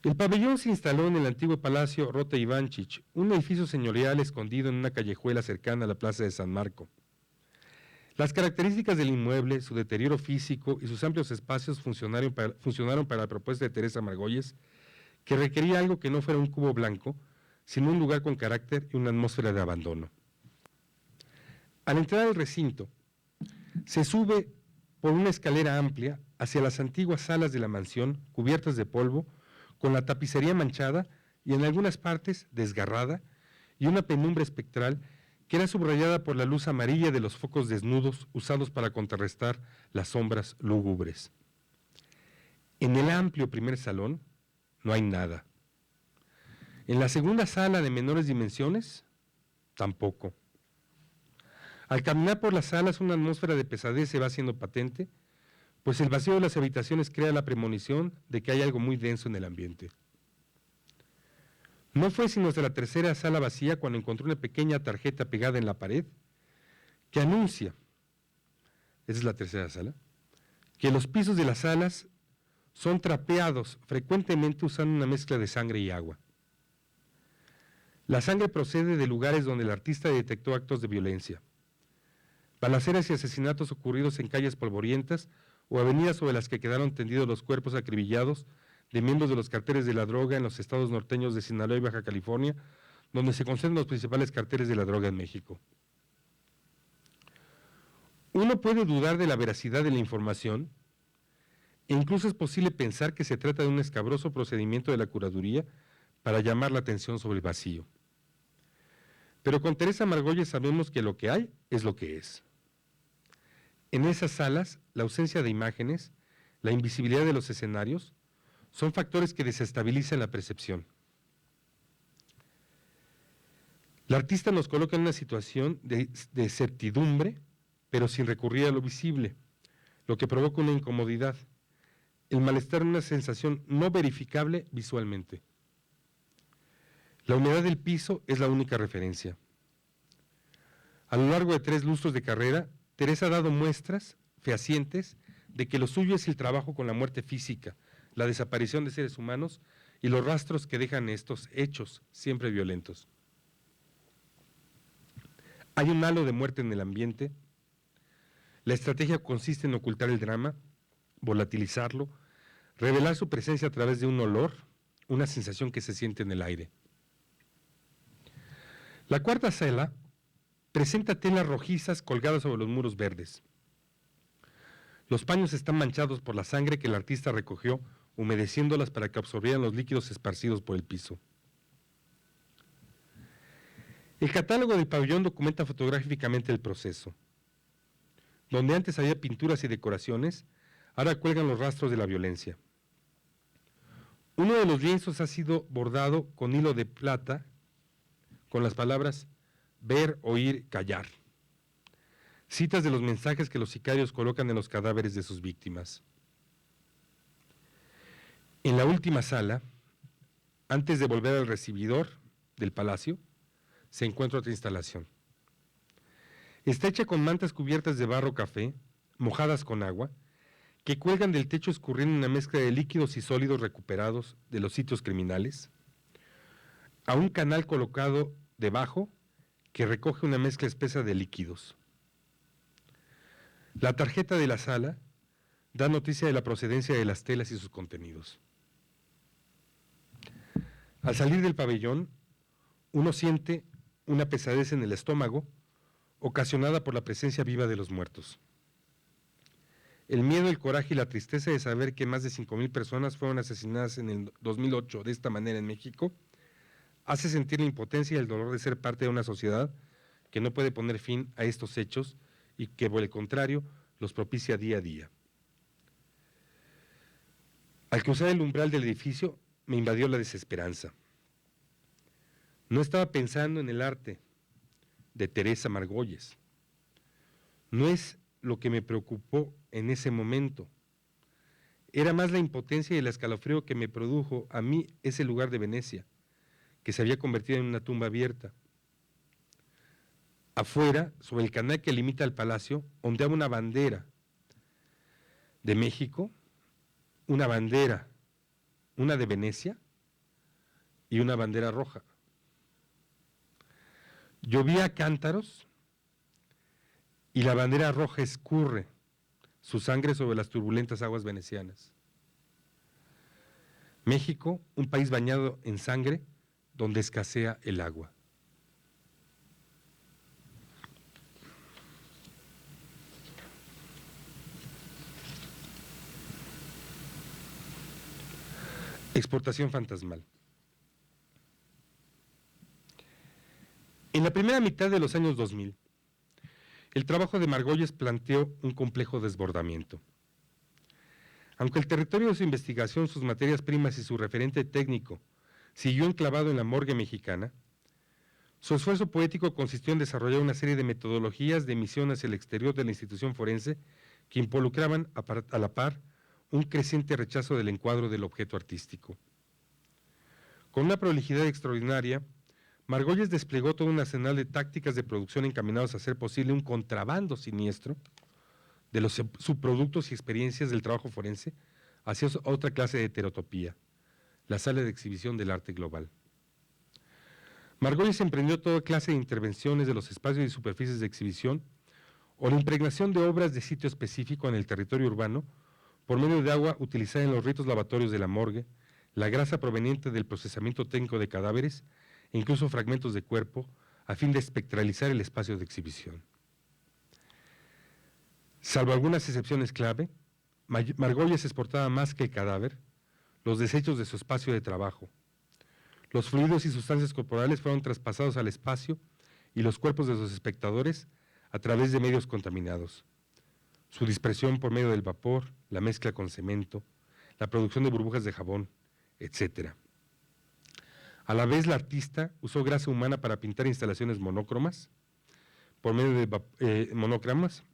[SPEAKER 2] El pabellón se instaló en el antiguo Palacio Rota Ivanchich, un edificio señorial escondido en una callejuela cercana a la Plaza de San Marco. Las características del inmueble, su deterioro físico y sus amplios espacios funcionaron para la propuesta de Teresa Margolles, que requería algo que no fuera un cubo blanco, sino un lugar con carácter y una atmósfera de abandono. Al entrar al recinto, se sube por una escalera amplia hacia las antiguas salas de la mansión, cubiertas de polvo, con la tapicería manchada y en algunas partes desgarrada, y una penumbra espectral que era subrayada por la luz amarilla de los focos desnudos usados para contrarrestar las sombras lúgubres. En el amplio primer salón no hay nada. En la segunda sala de menores dimensiones, tampoco. Al caminar por las salas, una atmósfera de pesadez se va haciendo patente, pues el vacío de las habitaciones crea la premonición de que hay algo muy denso en el ambiente. No fue sino hasta la tercera sala vacía cuando encontró una pequeña tarjeta pegada en la pared que anuncia, esa es la tercera sala, que los pisos de las salas son trapeados frecuentemente usando una mezcla de sangre y agua. La sangre procede de lugares donde el artista detectó actos de violencia. Balaceras y asesinatos ocurridos en calles polvorientas o avenidas sobre las que quedaron tendidos los cuerpos acribillados de miembros de los carteles de la droga en los estados norteños de Sinaloa y Baja California, donde se concentran los principales carteles de la droga en México. Uno puede dudar de la veracidad de la información e incluso es posible pensar que se trata de un escabroso procedimiento de la curaduría para llamar la atención sobre el vacío. Pero con Teresa Margolles sabemos que lo que hay es lo que es. En esas salas, la ausencia de imágenes, la invisibilidad de los escenarios, son factores que desestabilizan la percepción. La artista nos coloca en una situación de certidumbre, pero sin recurrir a lo visible, lo que provoca una incomodidad, el malestar, una sensación no verificable visualmente. La humedad del piso es la única referencia. A lo largo de 3 lustros de carrera, Teresa ha dado muestras fehacientes de que lo suyo es el trabajo con la muerte física, la desaparición de seres humanos y los rastros que dejan estos hechos, siempre violentos. Hay un halo de muerte en el ambiente. La estrategia consiste en ocultar el drama, volatilizarlo, revelar su presencia a través de un olor, una sensación que se siente en el aire. La cuarta sala presenta telas rojizas colgadas sobre los muros verdes. Los paños están manchados por la sangre que el artista recogió, humedeciéndolas para que absorbieran los líquidos esparcidos por el piso. El catálogo del pabellón documenta fotográficamente el proceso. Donde antes había pinturas y decoraciones, ahora cuelgan los rastros de la violencia. Uno de los lienzos ha sido bordado con hilo de plata con las palabras ver, oír, callar. Citas de los mensajes que los sicarios colocan en los cadáveres de sus víctimas. En la última sala, antes de volver al recibidor del palacio, se encuentra otra instalación. Está hecha con mantas cubiertas de barro café, mojadas con agua, que cuelgan del techo escurriendo una mezcla de líquidos y sólidos recuperados de los sitios criminales, a un canal colocado debajo que recoge una mezcla espesa de líquidos. La tarjeta de la sala da noticia de la procedencia de las telas y sus contenidos. Al salir del pabellón, uno siente una pesadez en el estómago ocasionada por la presencia viva de los muertos. El miedo, el coraje y la tristeza de saber que más de 5,000 personas fueron asesinadas en el 2008 de esta manera en México, hace sentir la impotencia y el dolor de ser parte de una sociedad que no puede poner fin a estos hechos y que, por el contrario, los propicia día a día. Al cruzar el umbral del edificio, me invadió la desesperanza. No estaba pensando en el arte de Teresa Margolles. No es lo que me preocupó en ese momento. Era más la impotencia y el escalofrío que me produjo a mí ese lugar de Venecia, que se había convertido en una tumba abierta. Afuera, sobre el canal que limita al palacio, ondeaba una bandera de México, una bandera, una de Venecia y una bandera roja. Llovía cántaros y la bandera roja escurre su sangre sobre las turbulentas aguas venecianas. México, un país bañado en sangre donde escasea el agua. Exportación fantasmal. En la primera mitad de los años 2000, el trabajo de Margolles planteó un complejo desbordamiento. Aunque el territorio de su investigación, sus materias primas y su referente técnico siguió enclavado en la morgue mexicana, su esfuerzo poético consistió en desarrollar una serie de metodologías de emisión hacia el exterior de la institución forense que involucraban a la par un creciente rechazo del encuadro del objeto artístico. Con una prolijidad extraordinaria, Margolles desplegó todo un arsenal de tácticas de producción encaminados a hacer posible un contrabando siniestro de los subproductos y experiencias del trabajo forense hacia otra clase de heterotopía, la sala de exhibición del arte global. Margolles emprendió toda clase de intervenciones de los espacios y superficies de exhibición o la impregnación de obras de sitio específico en el territorio urbano por medio de agua utilizada en los ritos lavatorios de la morgue, la grasa proveniente del procesamiento técnico de cadáveres e incluso fragmentos de cuerpo, a fin de espectralizar el espacio de exhibición. Salvo algunas excepciones clave, Margolles exportaba más que el cadáver, los desechos de su espacio de trabajo. Los fluidos y sustancias corporales fueron traspasados al espacio y los cuerpos de sus espectadores a través de medios contaminados. Su dispersión por medio del vapor, la mezcla con cemento, la producción de burbujas de jabón, etc. A la vez, la artista usó grasa humana para pintar instalaciones monócromas, por medio de monócromas,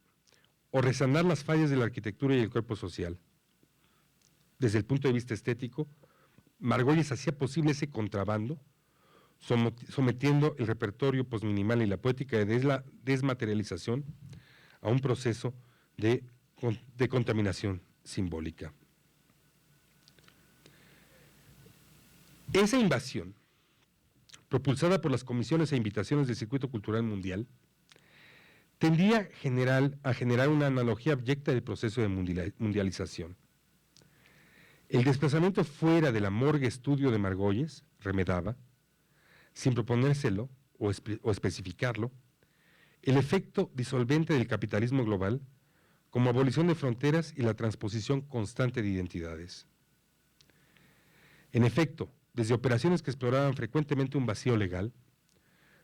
[SPEAKER 2] o resanar las fallas de la arquitectura y el cuerpo social. Desde el punto de vista estético, Margolles hacía posible ese contrabando, sometiendo el repertorio posminimal y la poética de la desmaterialización a un proceso de contaminación simbólica. Esa invasión, propulsada por las comisiones e invitaciones del Circuito Cultural Mundial, tendía a generar una analogía abyecta del proceso de mundialización. El desplazamiento fuera de la morgue estudio de Margolles, remedaba, sin proponérselo o especificarlo, el efecto disolvente del capitalismo global como abolición de fronteras y la transposición constante de identidades. En efecto, desde operaciones que exploraban frecuentemente un vacío legal,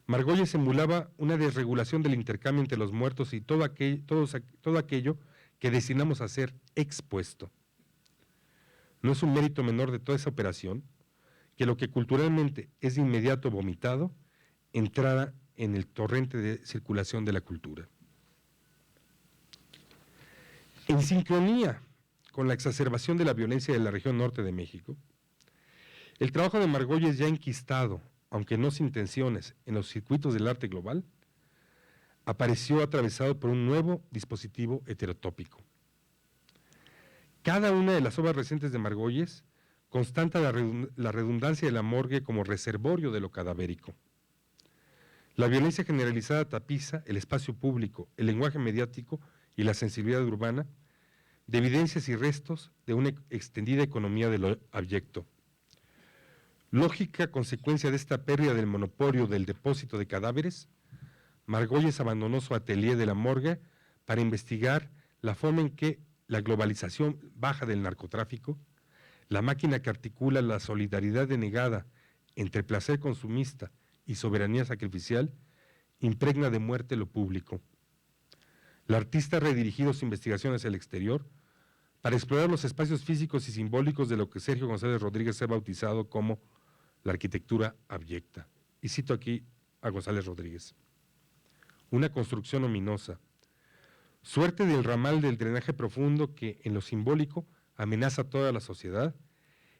[SPEAKER 2] Margolles emulaba una desregulación del intercambio entre los muertos y todo aquello que destinamos a ser expuesto. No es un mérito menor de toda esa operación que lo que culturalmente es de inmediato vomitado entrara en el torrente de circulación de la cultura. En sincronía con la exacerbación de la violencia de la región norte de México, el trabajo de Margolles, ya enquistado, aunque no sin tensiones, en los circuitos del arte global, apareció atravesado por un nuevo dispositivo heterotópico. Cada una de las obras recientes de Margolles constata la redundancia de la morgue como reservorio de lo cadavérico. La violencia generalizada tapiza el espacio público, el lenguaje mediático y la sensibilidad urbana de evidencias y restos de una extendida economía de lo abyecto. Lógica consecuencia de esta pérdida del monopolio del depósito de cadáveres, Margolles abandonó su atelier de la morgue para investigar la forma en que la globalización baja del narcotráfico, la máquina que articula la solidaridad denegada entre placer consumista y soberanía sacrificial, impregna de muerte lo público. La artista ha redirigido su investigación hacia el exterior para explorar los espacios físicos y simbólicos de lo que Sergio González Rodríguez ha bautizado como la arquitectura abyecta. Y cito aquí a González Rodríguez. Una construcción ominosa, suerte del ramal del drenaje profundo que, en lo simbólico, amenaza a toda la sociedad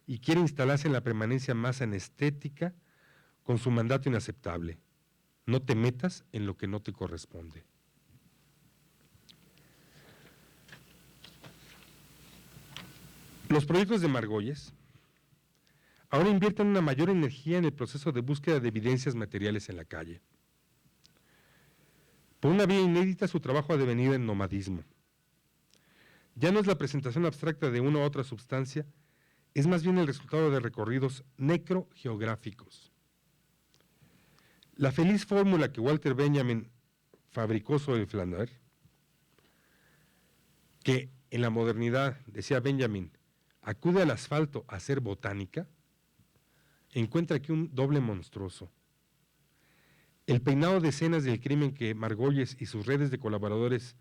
[SPEAKER 2] y quiere instalarse en la permanencia más anestética con su mandato inaceptable. No te metas en lo que no te corresponde. Los proyectos de Margolles ahora invierten una mayor energía en el proceso de búsqueda de evidencias materiales en la calle. Por una vía inédita, su trabajo ha devenido en nomadismo. Ya no es la presentación abstracta de una u otra sustancia, es más bien el resultado de recorridos necrogeográficos. La feliz fórmula que Walter Benjamin fabricó sobre Flaner, que en la modernidad, decía Benjamin, acude al asfalto a hacer botánica, encuentra aquí un doble monstruoso. El peinado de escenas del crimen que Margolles y sus redes de colaboradores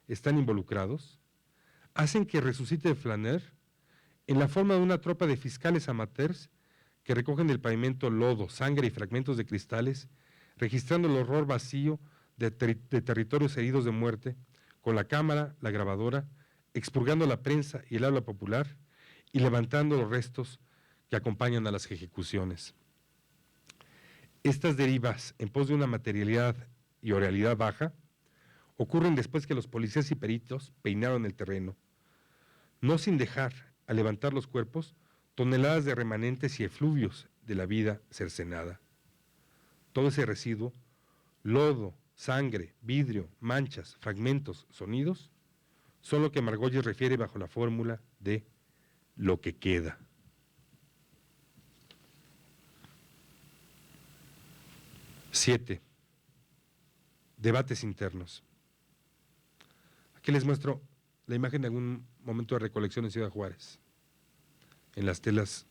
[SPEAKER 2] están involucrados, hacen que resucite Flaner en la forma de una tropa de fiscales amateurs que recogen del pavimento lodo, sangre y fragmentos de cristales, registrando el horror vacío de territorios heridos de muerte, con la cámara, la grabadora, expurgando la prensa y el habla popular, y levantando los restos que acompañan a las ejecuciones. Estas derivas en pos de una materialidad y oralidad baja ocurren después que los policías y peritos peinaron el terreno, no sin dejar, al levantar los cuerpos, toneladas de remanentes y efluvios de la vida cercenada. Todo ese residuo, lodo, sangre, vidrio, manchas, fragmentos, sonidos, son lo que Margolles refiere bajo la fórmula de lo que queda. Siete, debates internos. Aquí les muestro la imagen de algún momento de recolección en Ciudad Juárez, en las telas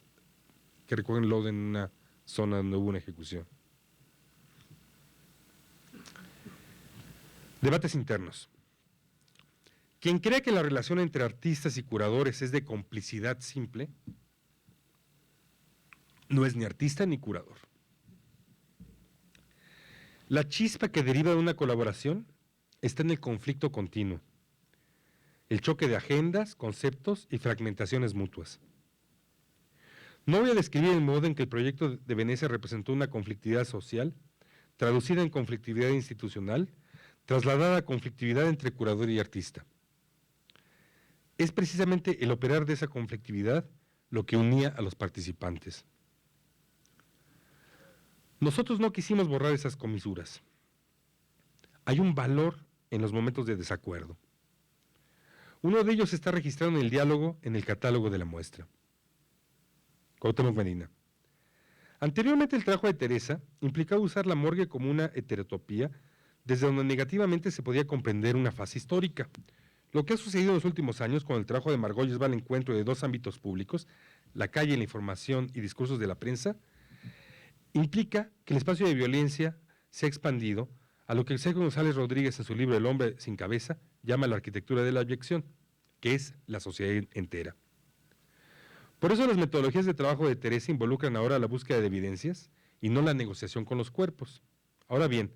[SPEAKER 2] que recogen lodo en una zona donde hubo una ejecución. Debates internos. Quien crea que la relación entre artistas y curadores es de complicidad simple, no es ni artista ni curador. La chispa que deriva de una colaboración está en el conflicto continuo, el choque de agendas, conceptos y fragmentaciones mutuas. No voy a describir el modo en que el proyecto de Venecia representó una conflictividad social, traducida en conflictividad institucional, trasladada a conflictividad entre curador y artista. Es precisamente el operar de esa conflictividad lo que unía a los participantes. Nosotros no quisimos borrar esas comisuras. Hay un valor en los momentos de desacuerdo. Uno de ellos está registrado en el diálogo en el catálogo de la muestra. Cuauhtémoc Medina. Anteriormente el trabajo de Teresa implicaba usar la morgue como una heterotopía, desde donde negativamente se podía comprender una fase histórica. Lo que ha sucedido en los últimos años con el trabajo de Margolles va al encuentro de dos ámbitos públicos, la calle, la información y discursos de la prensa, implica que el espacio de violencia se ha expandido a lo que Sergio González Rodríguez en su libro El hombre sin cabeza llama la arquitectura de la abyección, que es la sociedad entera. Por eso las metodologías de trabajo de Teresa involucran ahora la búsqueda de evidencias y no la negociación con los cuerpos. Ahora bien,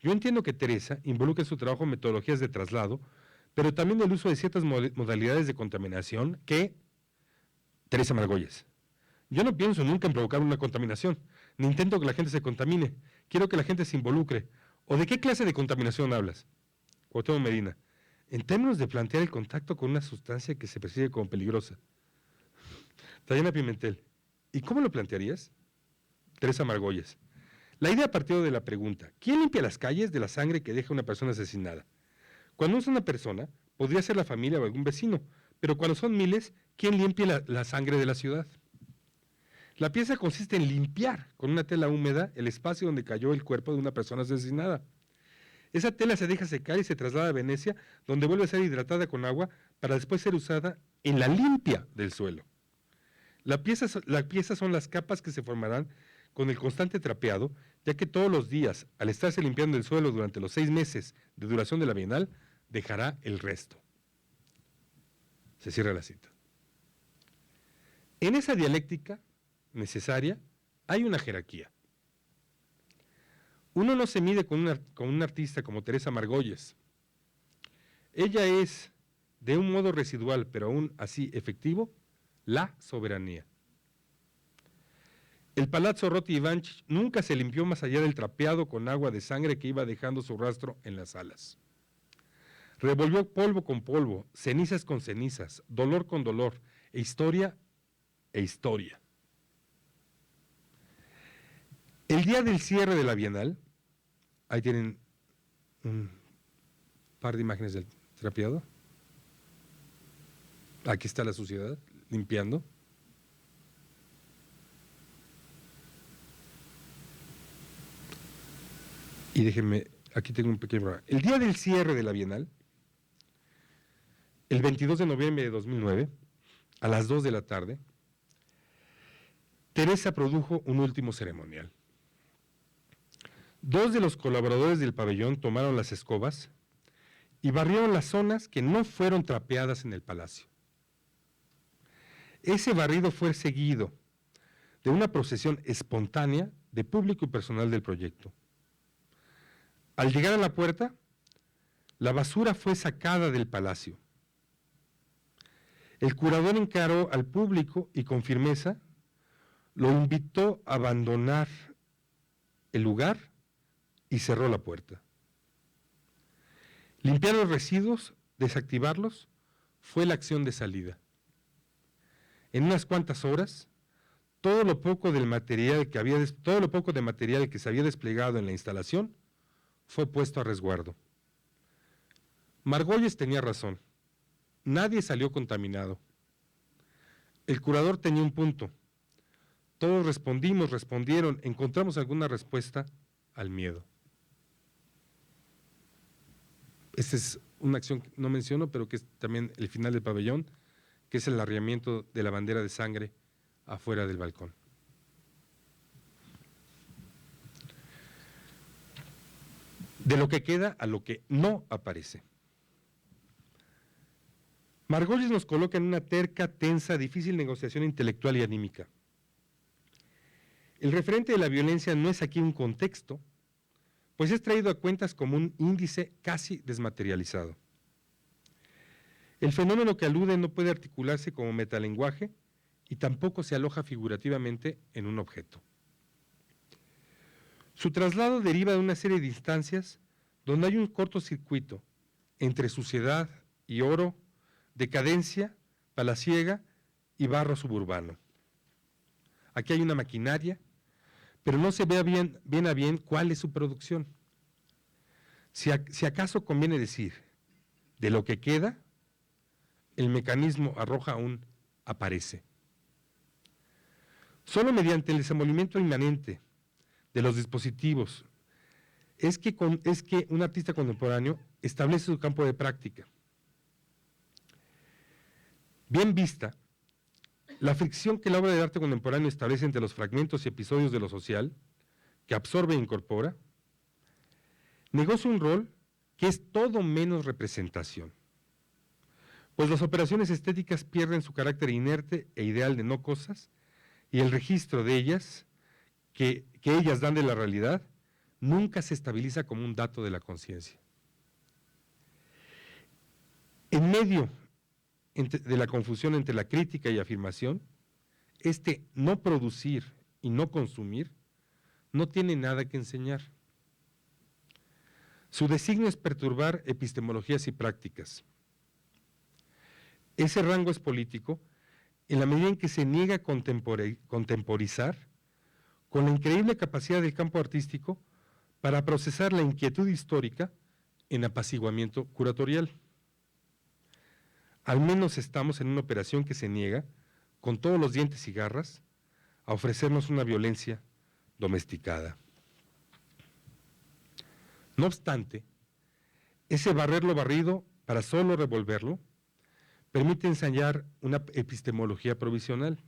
[SPEAKER 2] yo entiendo que Teresa involucra en su trabajo metodologías de traslado, pero también el uso de ciertas modalidades de contaminación que... Teresa Margolles. Yo no pienso nunca en provocar una contaminación, ni intento que la gente se contamine. Quiero que la gente se involucre. ¿O de qué clase de contaminación hablas? Cuauhtémoc Medina. En términos de plantear el contacto con una sustancia que se percibe como peligrosa. Dayana Pimentel. ¿Y cómo lo plantearías? Teresa Margolles. La idea partió de la pregunta, ¿quién limpia las calles de la sangre que deja una persona asesinada? Cuando es una persona, podría ser la familia o algún vecino, pero cuando son miles, ¿quién limpia la sangre de la ciudad? La pieza consiste en limpiar con una tela húmeda el espacio donde cayó el cuerpo de una persona asesinada. Esa tela se deja secar y se traslada a Venecia, donde vuelve a ser hidratada con agua para después ser usada en la limpia del suelo. La pieza son las capas que se formarán con el constante trapeado, ya que todos los días, al estarse limpiando el suelo durante los 6 meses de duración de la Bienal, dejará el resto. Se cierra la cita. En esa dialéctica necesaria hay una jerarquía. Uno no se mide con un artista como Teresa Margolles. Ella es, de un modo residual, pero aún así efectivo, la soberanía. El Palazzo Rotti Ivanchich nunca se limpió más allá del trapeado con agua de sangre que iba dejando su rastro en las salas. Revolvió polvo con polvo, cenizas con cenizas, dolor con dolor, e historia. El día del cierre de la Bienal, ahí tienen un par de imágenes del trapeado. Aquí está la suciedad, limpiando. Y déjenme, aquí tengo un pequeño... El día del cierre de la Bienal, el 22 de noviembre de 2009, a las 2 de la tarde, Teresa produjo un último ceremonial. 2 de los colaboradores del pabellón tomaron las escobas y barrieron las zonas que no fueron trapeadas en el palacio. Ese barrido fue seguido de una procesión espontánea de público y personal del proyecto. Al llegar a la puerta, la basura fue sacada del palacio. El curador encaró al público y con firmeza lo invitó a abandonar el lugar y cerró la puerta. Limpiar los residuos, desactivarlos, fue la acción de salida. En unas cuantas horas, todo lo poco de material que se había desplegado en la instalación fue puesto a resguardo. Margolles tenía razón. Nadie salió contaminado. El curador tenía un punto. Todos respondieron, encontramos alguna respuesta al miedo. Esta es una acción que no menciono, pero que es también el final del pabellón, que es el arriamiento de la bandera de sangre afuera del balcón. De lo que queda a lo que no aparece. Margolles nos coloca en una terca, tensa, difícil negociación intelectual y anímica. El referente de la violencia no es aquí un contexto, pues es traído a cuentas como un índice casi desmaterializado. El fenómeno que alude no puede articularse como metalenguaje y tampoco se aloja figurativamente en un objeto. Su traslado deriva de una serie de instancias donde hay un cortocircuito entre suciedad y oro, decadencia, palaciega y barro suburbano. Aquí hay una maquinaria, pero no se ve bien a bien cuál es su producción. Si acaso conviene decir, de lo que queda, el mecanismo arroja un aparece. Solo mediante el desenvolvimiento inmanente de los dispositivos es que un artista contemporáneo establece su campo de práctica. Bien vista, la fricción que la obra de arte contemporáneo establece entre los fragmentos y episodios de lo social, que absorbe e incorpora, negocia un rol que es todo menos representación, pues las operaciones estéticas pierden su carácter inerte e ideal de no cosas, y el registro de ellas, que ellas dan de la realidad, nunca se estabiliza como un dato de la conciencia. En medio de la confusión entre la crítica y afirmación, este no producir y no consumir no tiene nada que enseñar. Su designio es perturbar epistemologías y prácticas. Ese rango es político en la medida en que se niega a contemporizar con la increíble capacidad del campo artístico para procesar la inquietud histórica en apaciguamiento curatorial. Al menos estamos en una operación que se niega, con todos los dientes y garras, a ofrecernos una violencia domesticada. No obstante, ese barrer lo barrido para solo revolverlo permite ensayar una epistemología provisional.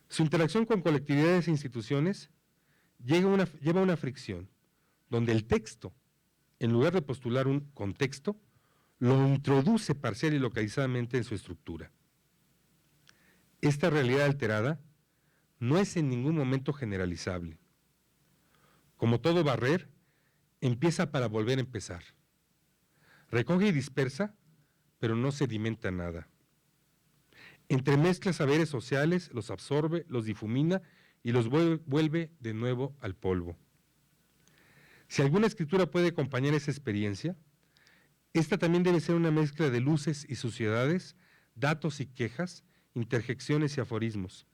[SPEAKER 2] Su interacción con colectividades e instituciones lleva a una fricción donde el texto, en lugar de postular un contexto, lo introduce parcial y localizadamente en su estructura. Esta realidad alterada no es en ningún momento generalizable. Como todo barrer, empieza para volver a empezar. Recoge y dispersa, pero no sedimenta nada. Entremezcla saberes sociales, los absorbe, los difumina y los vuelve de nuevo al polvo. Si alguna escritura puede acompañar esa experiencia, esta también debe ser una mezcla de luces y suciedades, datos y quejas, interjecciones y aforismos.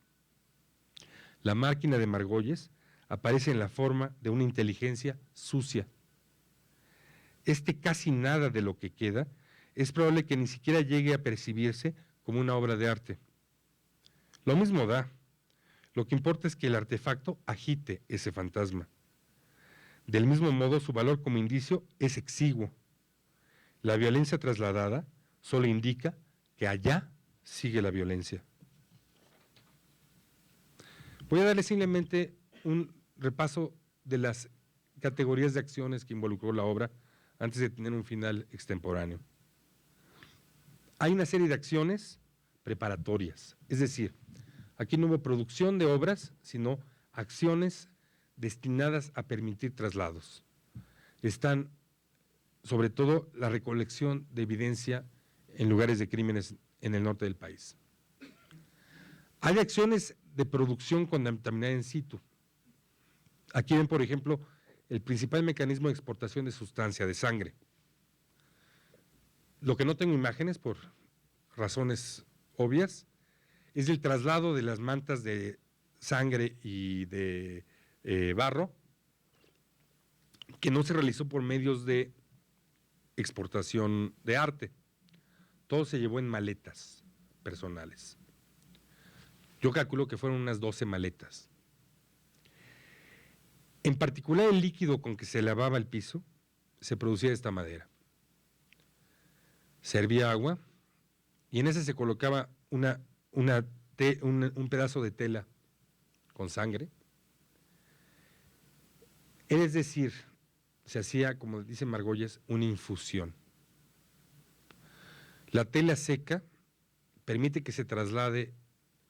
[SPEAKER 2] La máquina de Margolles aparece en la forma de una inteligencia sucia. Casi nada de lo que queda es probable que ni siquiera llegue a percibirse como una obra de arte. Lo mismo da. Lo que importa es que el artefacto agite ese fantasma. Del mismo modo, su valor como indicio es exiguo. La violencia trasladada solo indica que allá sigue la violencia. Voy a darle simplemente un repaso de las categorías de acciones que involucró la obra antes de tener un final extemporáneo. Hay una serie de acciones preparatorias, es decir, aquí no hubo producción de obras, sino acciones destinadas a permitir traslados. Están, sobre todo, la recolección de evidencia en lugares de crímenes en el norte del país. Hay acciones de producción contaminada in situ. Aquí ven, por ejemplo, el principal mecanismo de exportación de sustancia, de sangre. Lo que no tengo imágenes, por razones obvias, es el traslado de las mantas de sangre y de barro, que no se realizó por medios de exportación de arte. Todo se llevó en maletas personales. Yo calculo que fueron unas 12 maletas. En particular, el líquido con que se lavaba el piso se producía de esta manera. Se hervía agua y en ese se colocaba un pedazo de tela con sangre. Es decir, se hacía, como dice Margolles, una infusión. La tela seca permite que se traslade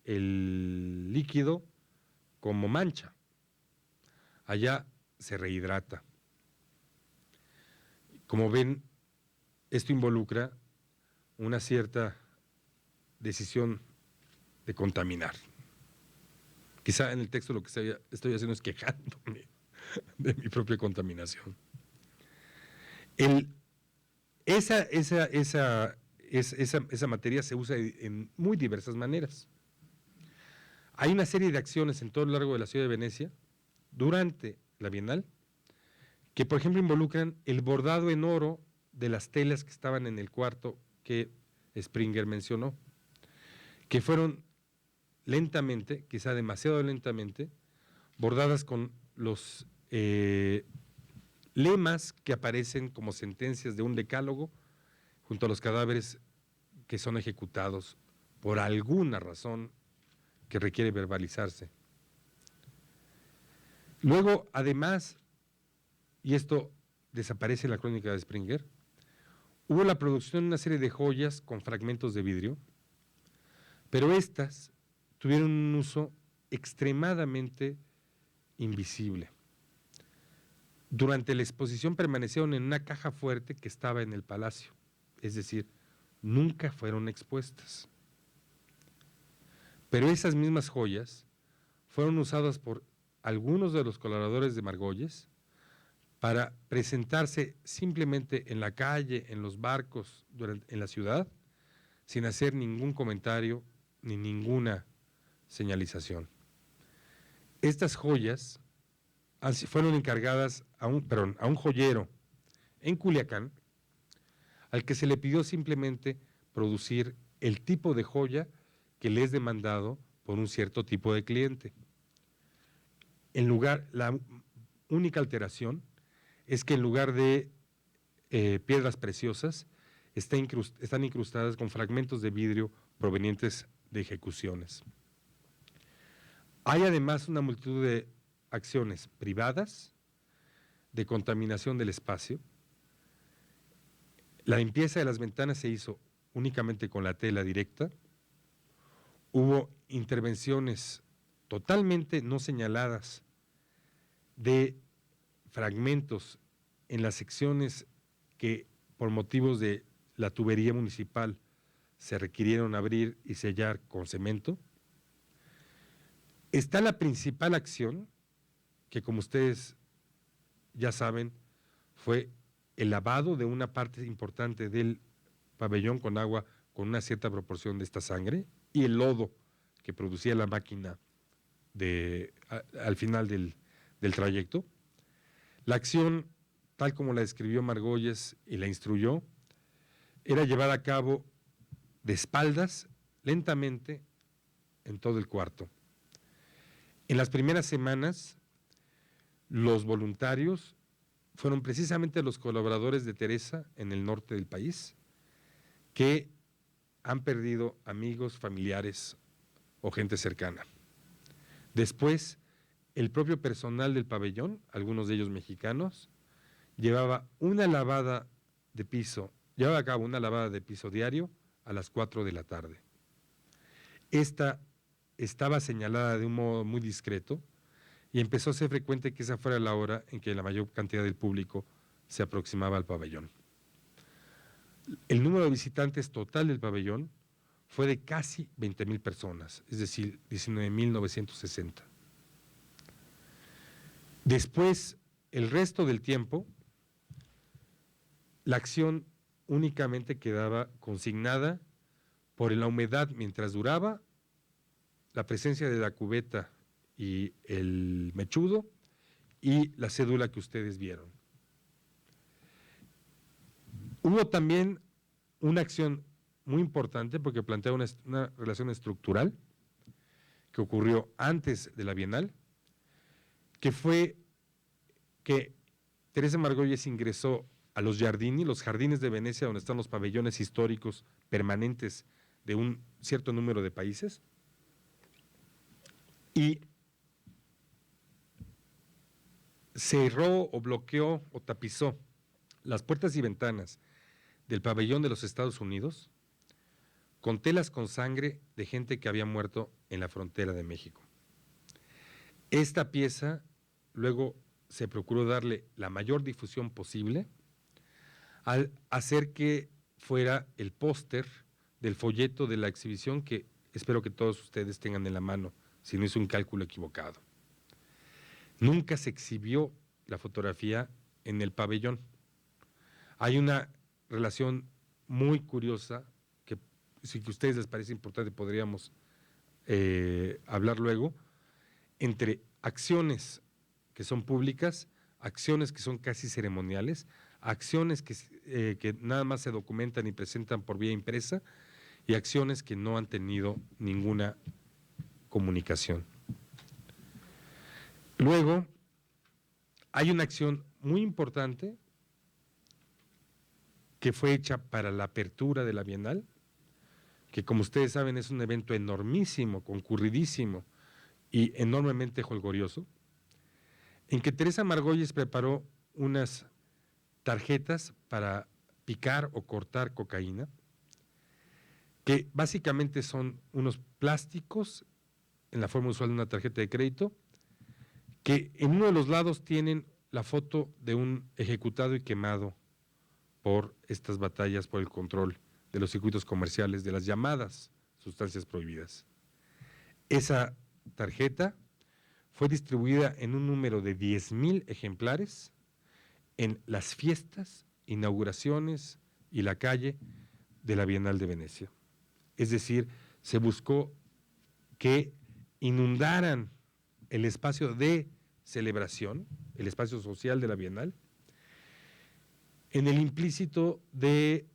[SPEAKER 2] el líquido como mancha. Allá se rehidrata. Como ven, esto involucra una cierta decisión de contaminar. Quizá en el texto lo que estoy haciendo es quejándome de mi propia contaminación. Esa materia se usa en muy diversas maneras. Hay una serie de acciones en todo lo largo de la ciudad de Venecia, durante la Bienal, que por ejemplo involucran el bordado en oro de las telas que estaban en el cuarto que Springer mencionó, que fueron lentamente, quizá demasiado lentamente, bordadas con los lemas que aparecen como sentencias de un decálogo junto a los cadáveres que son ejecutados por alguna razón que requiere verbalizarse. Luego, además, y esto desaparece en la crónica de Springer, hubo la producción de una serie de joyas con fragmentos de vidrio, pero estas tuvieron un uso extremadamente invisible. Durante la exposición permanecieron en una caja fuerte que estaba en el palacio, es decir, nunca fueron expuestas. Pero esas mismas joyas fueron usadas por algunos de los colaboradores de Margolles para presentarse simplemente en la calle, en los barcos, en la ciudad, sin hacer ningún comentario ni ninguna señalización. Estas joyas fueron encargadas a un joyero en Culiacán, al que se le pidió simplemente producir el tipo de joya que le es demandado por un cierto tipo de cliente. La única alteración es que en lugar de piedras preciosas, están incrustadas con fragmentos de vidrio provenientes de ejecuciones. Hay además una multitud de acciones privadas de contaminación del espacio. La limpieza de las ventanas se hizo únicamente con la tela directa. Hubo intervenciones totalmente no señaladas de fragmentos en las secciones que por motivos de la tubería municipal se requirieron abrir y sellar con cemento. Está la principal acción, que como ustedes ya saben, fue el lavado de una parte importante del pabellón con agua con una cierta proporción de esta sangre y el lodo que producía la máquina al final del trayecto. La acción, tal como la describió Margolles y la instruyó, era llevada a cabo de espaldas, lentamente, en todo el cuarto. En las primeras semanas, los voluntarios fueron precisamente los colaboradores de Teresa en el norte del país, que han perdido amigos, familiares o gente cercana. Después, el propio personal del pabellón, algunos de ellos mexicanos, llevaba a cabo una lavada de piso diario a las 4 de la tarde. Esta estaba señalada de un modo muy discreto y empezó a ser frecuente que esa fuera la hora en que la mayor cantidad del público se aproximaba al pabellón. El número de visitantes total del pabellón fue de casi 20,000 personas, es decir, 19,960. Después, el resto del tiempo, la acción únicamente quedaba consignada por la humedad mientras duraba, la presencia de la cubeta y el mechudo y la cédula que ustedes vieron. Hubo también una acción muy importante porque plantea una relación estructural que ocurrió antes de la Bienal, que fue que Teresa Margolles ingresó a los jardines de Venecia, donde están los pabellones históricos permanentes de un cierto número de países, y cerró o bloqueó o tapizó las puertas y ventanas del pabellón de los Estados Unidos con telas con sangre de gente que había muerto en la frontera de México. Esta pieza luego se procuró darle la mayor difusión posible al hacer que fuera el póster del folleto de la exhibición que espero que todos ustedes tengan en la mano, si no hice un cálculo equivocado. Nunca se exhibió la fotografía en el pabellón. Hay una relación muy curiosa que, si a ustedes les parece importante, podríamos hablar luego, entre acciones que son públicas, acciones que son casi ceremoniales, acciones que nada más se documentan y presentan por vía impresa y acciones que no han tenido ninguna comunicación. Luego, hay una acción muy importante que fue hecha para la apertura de la Bienal, que como ustedes saben es un evento enormísimo, concurridísimo y enormemente jolgorioso, en que Teresa Margolles preparó unas tarjetas para picar o cortar cocaína, que básicamente son unos plásticos en la forma usual de una tarjeta de crédito, que en uno de los lados tienen la foto de un ejecutado y quemado por estas batallas por el control de los circuitos comerciales de las llamadas sustancias prohibidas. Esa tarjeta fue distribuida en un número de 10,000 ejemplares en las fiestas, inauguraciones y la calle de la Bienal de Venecia. Es decir, se buscó que inundaran el espacio de celebración, el espacio social de la Bienal, en el implícito de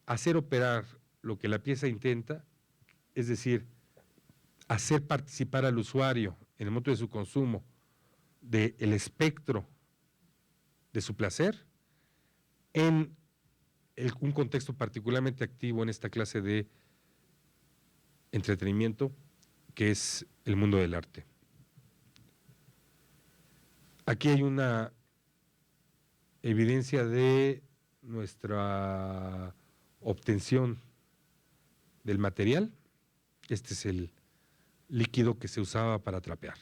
[SPEAKER 2] hacer operar lo que la pieza intenta, es decir, hacer participar al usuario en el momento de su consumo del espectro de su placer en un contexto particularmente activo en esta clase de entretenimiento que es el mundo del arte. Aquí hay una evidencia de nuestra obtención del material. Este es el líquido que se usaba para trapear.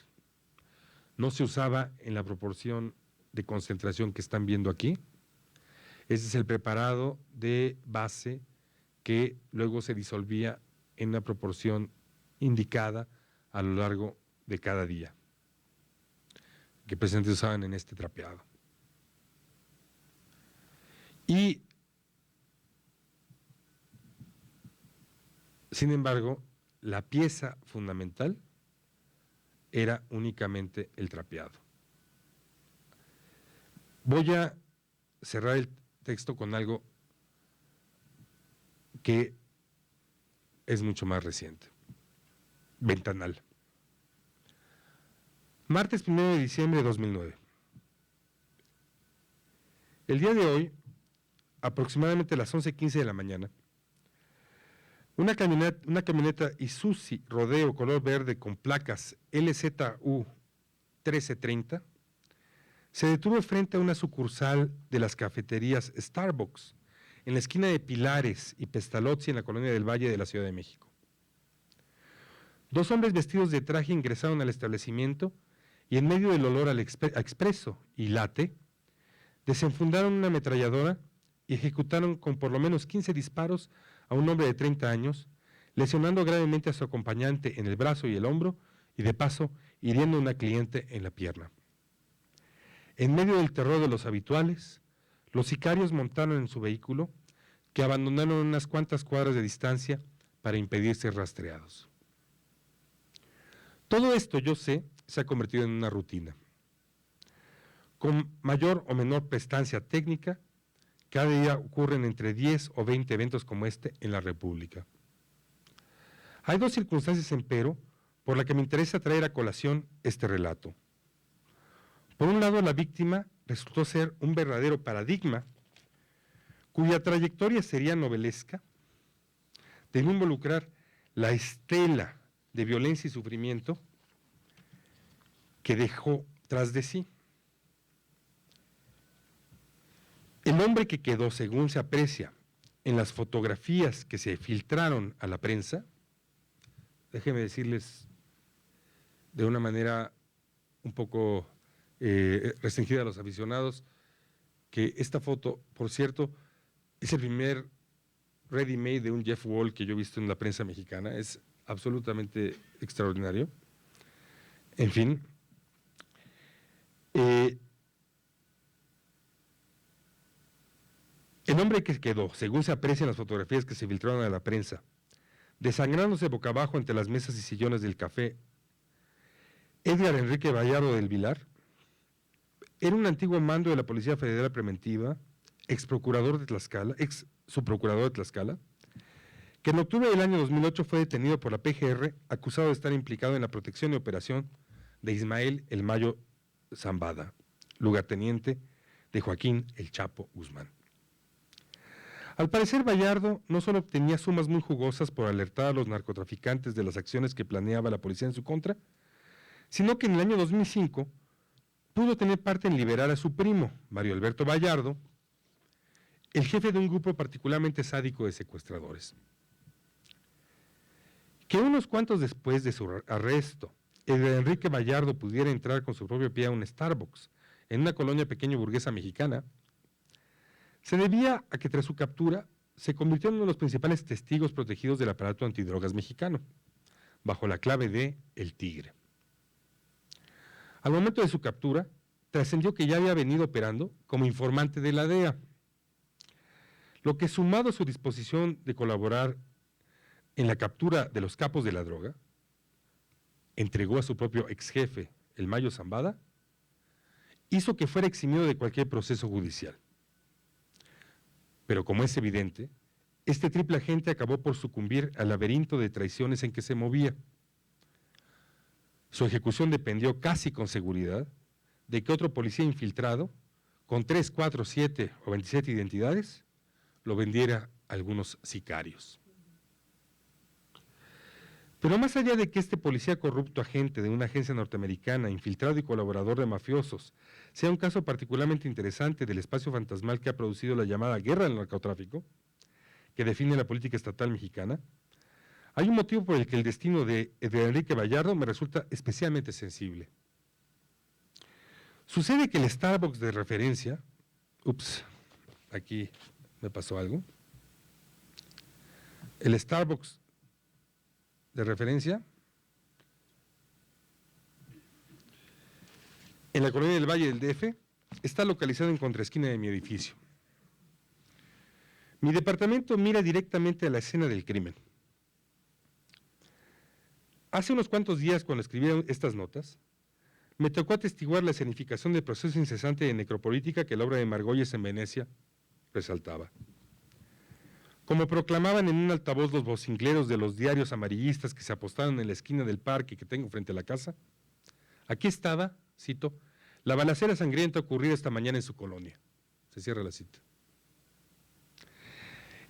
[SPEAKER 2] No se usaba en la proporción de concentración que están viendo aquí. Este es el preparado de base que luego se disolvía en una proporción indicada a lo largo de cada día, que presentes usaban en este trapeado. Y, sin embargo, la pieza fundamental era únicamente el trapeado. Voy a cerrar el texto con algo que es mucho más reciente. Ventanal. Martes 1 de diciembre de 2009. El día de hoy, aproximadamente a las 11:15 de la mañana, una camioneta Isuzu Rodeo color verde con placas LZU 1330 se detuvo frente a una sucursal de las cafeterías Starbucks en la esquina de Pilares y Pestalozzi en la colonia del Valle de la Ciudad de México. Dos hombres vestidos de traje ingresaron al establecimiento y en medio del olor a expreso y latte, desenfundaron una ametralladora y ejecutaron con por lo menos 15 disparos a un hombre de 30 años, lesionando gravemente a su acompañante en el brazo y el hombro y de paso hiriendo a una cliente en la pierna. En medio del terror de los habituales, los sicarios montaron en su vehículo, que abandonaron unas cuantas cuadras de distancia para impedir ser rastreados. Todo esto, yo sé, se ha convertido en una rutina. Con mayor o menor prestancia técnica, cada día ocurren entre 10 o 20 eventos como este en la República. Hay dos circunstancias, empero, por las que me interesa traer a colación este relato. Por un lado, la víctima resultó ser un verdadero paradigma cuya trayectoria sería novelesca, de no involucrar la estela de violencia y sufrimiento que dejó tras de sí. El hombre que quedó, según se aprecia en las fotografías que se filtraron a la prensa, déjenme decirles de una manera un poco restringida a los aficionados, que esta foto, por cierto, es el primer ready-made de un Jeff Wall que yo he visto en la prensa mexicana. Es absolutamente extraordinario. En fin, el hombre que quedó, según se aprecia en las fotografías que se filtraron a la prensa, desangrándose boca abajo entre las mesas y sillones del café, Edgar Enrique Vallardo del Vilar, era un antiguo mando de la Policía Federal Preventiva, ex subprocurador de Tlaxcala, que en octubre del año 2008 fue detenido por la PGR, acusado de estar implicado en la protección y operación de Ismael El Mayo Zambada, lugarteniente de Joaquín El Chapo Guzmán. Al parecer, Vallardo no solo obtenía sumas muy jugosas por alertar a los narcotraficantes de las acciones que planeaba la policía en su contra, sino que en el año 2005 pudo tener parte en liberar a su primo, Mario Alberto Vallardo, el jefe de un grupo particularmente sádico de secuestradores. Que unos cuantos después de su arresto, Enrique Vallardo pudiera entrar con su propio pie a un Starbucks en una colonia pequeña burguesa mexicana, se debía a que tras su captura se convirtió en uno de los principales testigos protegidos del aparato antidrogas mexicano, bajo la clave de El Tigre. Al momento de su captura, trascendió que ya había venido operando como informante de la DEA, lo que, sumado a su disposición de colaborar en la captura de los capos de la droga, entregó a su propio ex jefe, El Mayo Zambada, hizo que fuera eximido de cualquier proceso judicial. Pero como es evidente, este triple agente acabó por sucumbir al laberinto de traiciones en que se movía. Su ejecución dependió casi con seguridad de que otro policía infiltrado, con 3, 4, 7 o 27 identidades, lo vendiera a algunos sicarios. Pero más allá de que este policía corrupto, agente de una agencia norteamericana, infiltrado y colaborador de mafiosos, sea un caso particularmente interesante del espacio fantasmal que ha producido la llamada guerra del narcotráfico, que define la política estatal mexicana, hay un motivo por el que el destino de Enrique Bayardo me resulta especialmente sensible. Sucede que el Starbucks de referencia, aquí me pasó algo, el Starbucks de referencia en la colonia del Valle del DF está localizado en contraesquina de mi edificio. Mi departamento mira directamente a la escena del crimen. Hace unos cuantos días, cuando escribí estas notas, me tocó atestiguar la escenificación del proceso incesante de necropolítica que la obra de Margolles en Venecia resaltaba. Como proclamaban en un altavoz los vocingleros de los diarios amarillistas que se apostaron en la esquina del parque que tengo frente a la casa, aquí estaba, cito, la balacera sangrienta ocurrida esta mañana en su colonia. Se cierra la cita.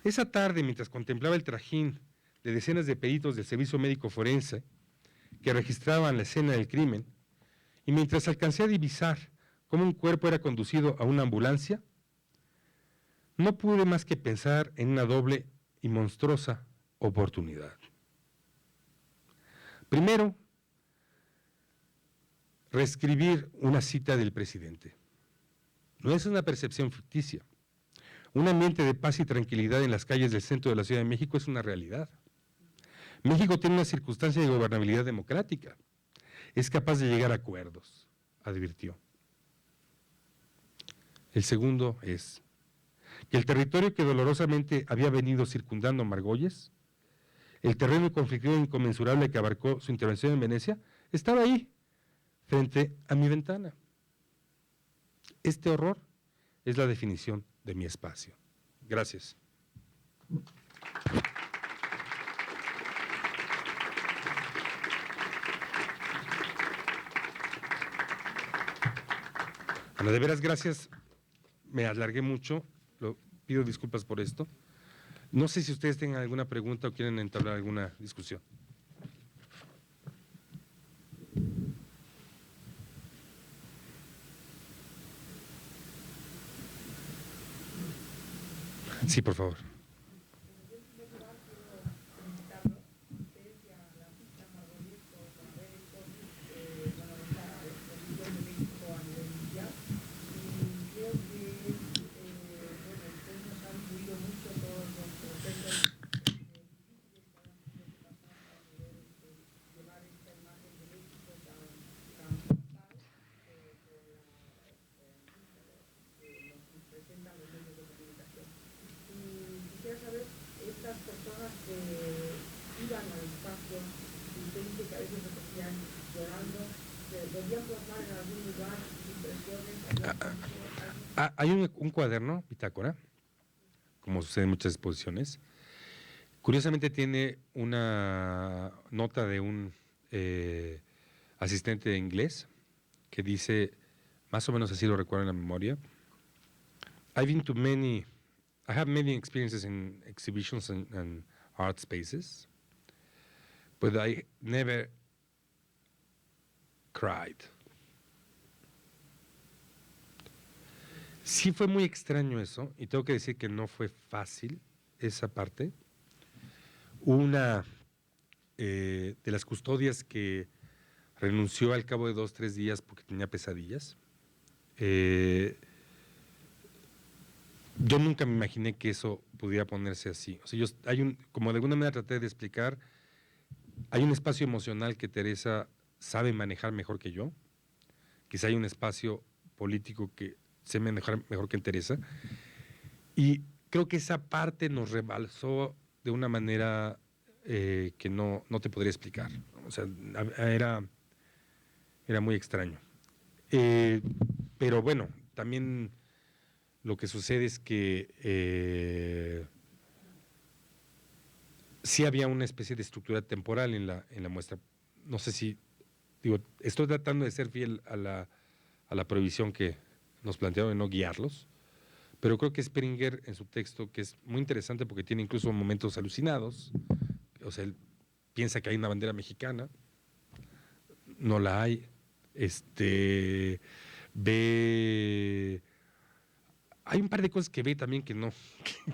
[SPEAKER 2] Esa tarde, mientras contemplaba el trajín de decenas de peritos del Servicio Médico Forense que registraban la escena del crimen, y mientras alcancé a divisar cómo un cuerpo era conducido a una ambulancia, no pude más que pensar en una doble y monstruosa oportunidad. Primero, reescribir una cita del presidente. No es una percepción ficticia. Un ambiente de paz y tranquilidad en las calles del centro de la Ciudad de México es una realidad. México tiene una circunstancia de gobernabilidad democrática. Es capaz de llegar a acuerdos, advirtió. El segundo es que el territorio que dolorosamente había venido circundando Margolles, el terreno conflictivo inconmensurable que abarcó su intervención en Venecia, estaba ahí, frente a mi ventana. Este horror es la definición de mi espacio. Gracias. Ana, de veras, gracias. Me alargué mucho. Pido disculpas por esto. No sé si ustedes tengan alguna pregunta o quieren entablar alguna discusión. Sí, por favor. Hay un cuaderno, bitácora, como sucede en muchas exposiciones. Curiosamente tiene una nota de un asistente de inglés que dice, más o menos así lo recuerdo en la memoria, I have many experiences in exhibitions and art spaces, but I never cried. Sí fue muy extraño eso, y tengo que decir que no fue fácil esa parte. Una de las custodias que renunció al cabo de 2 o 3 días porque tenía pesadillas. Yo nunca me imaginé que eso pudiera ponerse así. O sea, como de alguna manera traté de explicar, hay un espacio emocional que Teresa sabe manejar mejor que yo. Quizá hay un espacio político que sé manejar mejor que Teresa. Y creo que esa parte nos rebalsó de una manera que no te podría explicar. O sea, era muy extraño. Pero bueno, también lo que sucede es que sí había una especie de estructura temporal en la muestra. No sé si digo, estoy tratando de ser fiel a la prohibición que nos plantearon de no guiarlos, pero creo que Springer en su texto, que es muy interesante porque tiene incluso momentos alucinados, o sea, él piensa que hay una bandera mexicana, no la hay, ve, hay un par de cosas que ve también que no,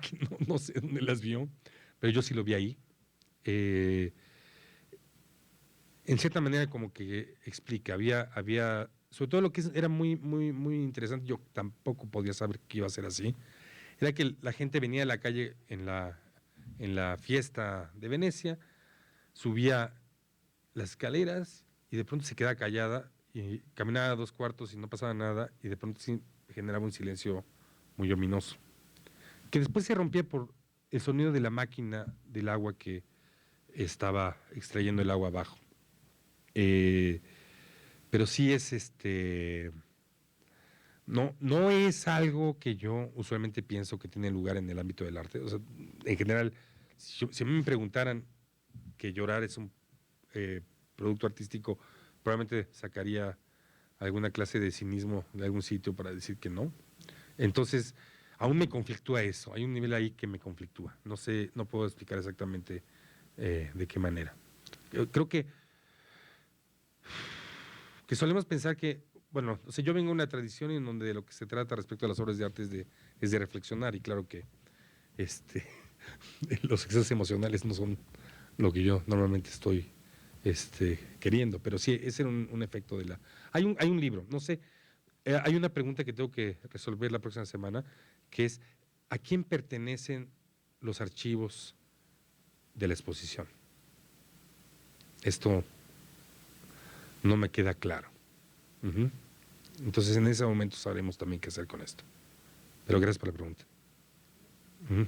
[SPEAKER 2] que no sé dónde las vio, pero yo sí lo vi ahí. En cierta manera como que explica, había sobre todo lo que era muy interesante, yo tampoco podía saber que iba a ser así, era que la gente venía a la calle en la fiesta de Venecia, subía las escaleras y de pronto se quedaba callada y caminaba a 2 cuartos y no pasaba nada y de pronto sí generaba un silencio muy ominoso, que después se rompía por el sonido de la máquina del agua que estaba extrayendo el agua abajo. Eh, pero sí es no es algo que yo usualmente pienso que tiene lugar en el ámbito del arte. O sea, en general, si a mí me preguntaran que llorar es un producto artístico, probablemente sacaría alguna clase de cinismo de algún sitio para decir que no. Entonces, aún me conflictúa eso. Hay un nivel ahí que me conflictúa. No sé, no puedo explicar exactamente de qué manera. Creo que solemos pensar que, bueno, o sea, yo vengo de una tradición en donde de lo que se trata respecto a las obras de arte es de reflexionar, y claro que este, los excesos emocionales no son lo que yo normalmente estoy queriendo, pero sí, ese era un efecto de la... hay un libro, no sé, hay una pregunta que tengo que resolver la próxima semana, que es, ¿a quién pertenecen los archivos de la exposición? Esto no me queda claro. Uh-huh. Entonces en ese momento sabremos también qué hacer con esto. Pero gracias por la pregunta. Uh-huh.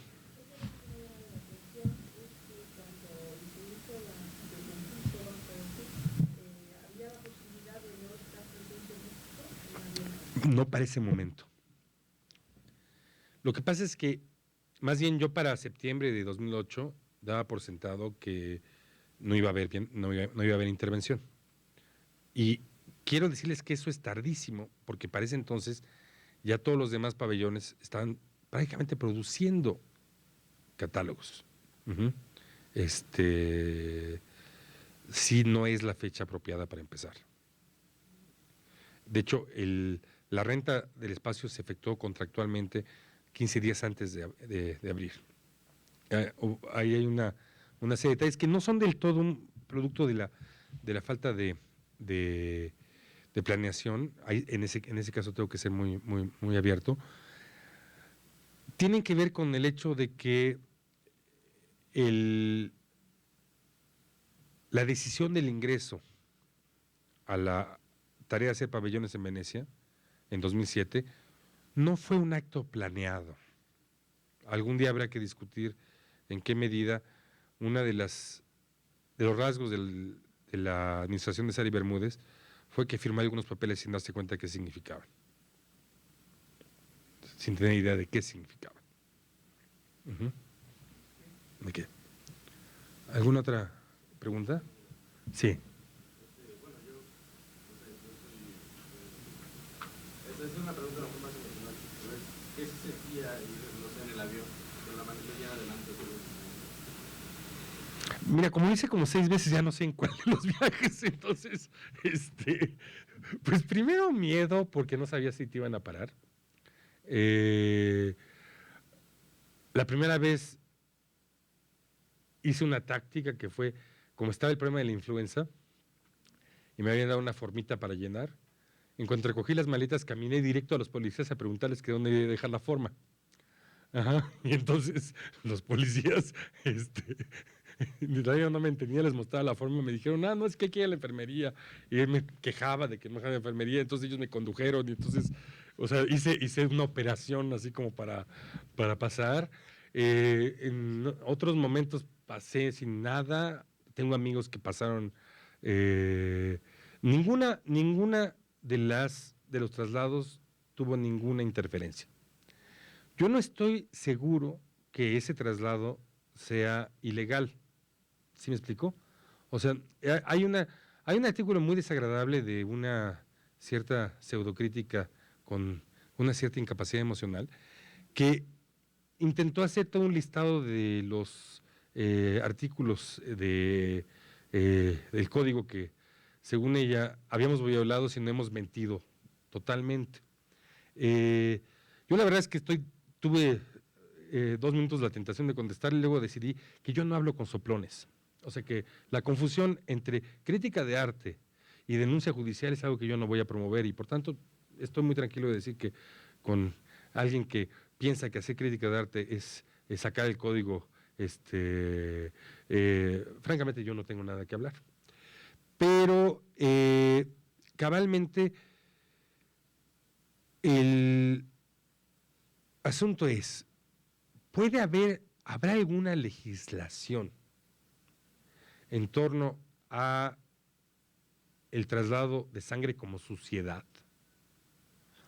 [SPEAKER 2] No para ese momento. Lo que pasa es que, más bien yo para septiembre de 2008 daba por sentado que no iba a haber, no iba a haber intervención. Y quiero decirles que eso es tardísimo, porque para ese entonces ya todos los demás pabellones estaban prácticamente produciendo catálogos. Uh-huh. Sí, no es la fecha apropiada para empezar. De hecho, la renta del espacio se efectuó contractualmente 15 días antes de abrir. Ahí hay una serie de detalles que no son del todo un producto de la falta de planeación. En ese caso tengo que ser muy abierto. Tienen que ver con el hecho de que la decisión del ingreso a la tarea de hacer pabellones en Venecia en 2007 no fue un acto planeado. Algún día habrá que discutir en qué medida una de los rasgos de la administración de Sari Bermúdez fue que firmó algunos papeles sin darse cuenta de qué significaban, sin tener idea de qué significaban. Uh-huh. ¿De qué? ¿Alguna otra pregunta? Sí.
[SPEAKER 3] Bueno, esa es una pregunta más emocional. ¿Qué se sentía en el avión con la manilla adelante?
[SPEAKER 2] Mira, como hice como 6 veces, ya no sé en cuál de los viajes, entonces, pues primero miedo porque no sabía si te iban a parar. La primera vez hice una táctica que fue, como estaba el problema de la influenza, y me habían dado una formita para llenar, en cuanto recogí las maletas, caminé directo a los policías a preguntarles que dónde debía dejar la forma. Ajá, y entonces los policías, no me entendía, les mostraba la forma, me dijeron, no, es que aquí hay la enfermería, y él me quejaba de que no había enfermería, entonces ellos me condujeron, y entonces, o sea, hice una operación así como para pasar. En otros momentos pasé sin nada, tengo amigos que pasaron, ninguna de los traslados tuvo ninguna interferencia. Yo no estoy seguro que ese traslado sea ilegal. ¿Sí me explico? O sea, Hay un artículo muy desagradable de una cierta pseudocrítica con una cierta incapacidad emocional que intentó hacer todo un listado de los artículos del código que, según ella, habíamos violado si no hemos mentido totalmente. Yo la verdad es que tuve 2 minutos la tentación de contestar y luego decidí que yo no hablo con soplones. O sea que la confusión entre crítica de arte y denuncia judicial es algo que yo no voy a promover y por tanto estoy muy tranquilo de decir que con alguien que piensa que hacer crítica de arte es sacar el código, francamente yo no tengo nada que hablar. Pero cabalmente el asunto es, ¿habrá alguna legislación en torno a el traslado de sangre como suciedad?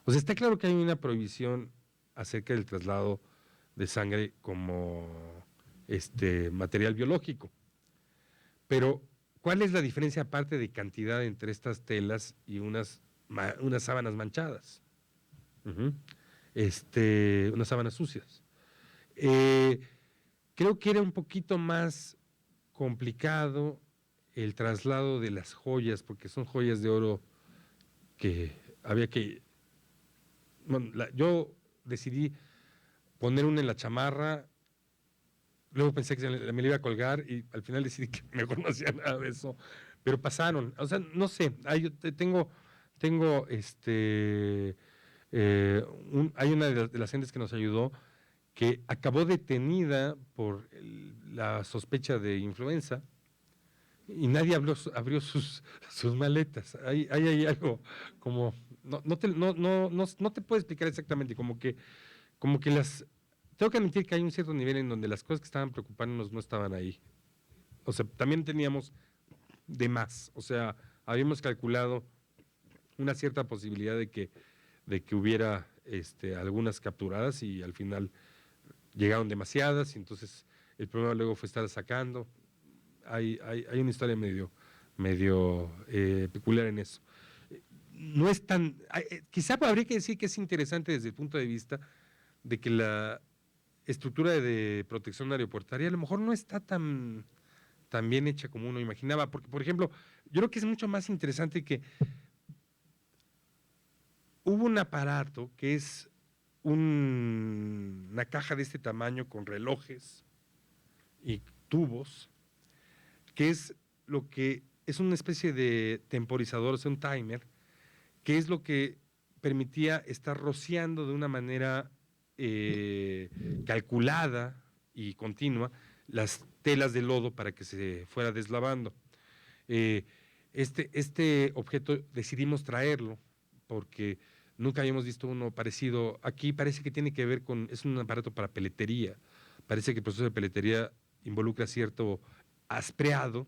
[SPEAKER 2] O sea, está claro que hay una prohibición acerca del traslado de sangre como material biológico, pero ¿cuál es la diferencia aparte de cantidad entre estas telas y unas sábanas manchadas? Unas sábanas sucias. Creo que era un poquito más complicado el traslado de las joyas, porque son joyas de oro que había que... Bueno, yo decidí poner una en la chamarra, luego pensé que me la iba a colgar y al final decidí que mejor no hacía nada de eso, pero pasaron, o sea, no sé, tengo hay una de las gentes que nos ayudó que acabó detenida por la sospecha de influenza y nadie abrió sus maletas. Hay algo como, no te puedo explicar exactamente, como que tengo que admitir que hay un cierto nivel en donde las cosas que estaban preocupándonos no estaban ahí. O sea, también teníamos de más, o sea, habíamos calculado una cierta posibilidad de que hubiera algunas capturadas y al final llegaron demasiadas y entonces el problema luego fue estar sacando. Hay una historia medio peculiar en eso. No es tan... quizá habría que decir que es interesante desde el punto de vista de que la estructura de protección aeroportuaria a lo mejor no está tan bien hecha como uno imaginaba, porque, por ejemplo, yo creo que es mucho más interesante que hubo un aparato que es una caja de este tamaño con relojes y tubos, que es lo que es una especie de temporizador, o sea, un timer, que es lo que permitía estar rociando de una manera calculada y continua las telas de lodo para que se fuera deslavando. Este objeto decidimos traerlo porque nunca habíamos visto uno parecido. Aquí parece que tiene que ver es un aparato para peletería. Parece que el proceso de peletería involucra cierto aspreado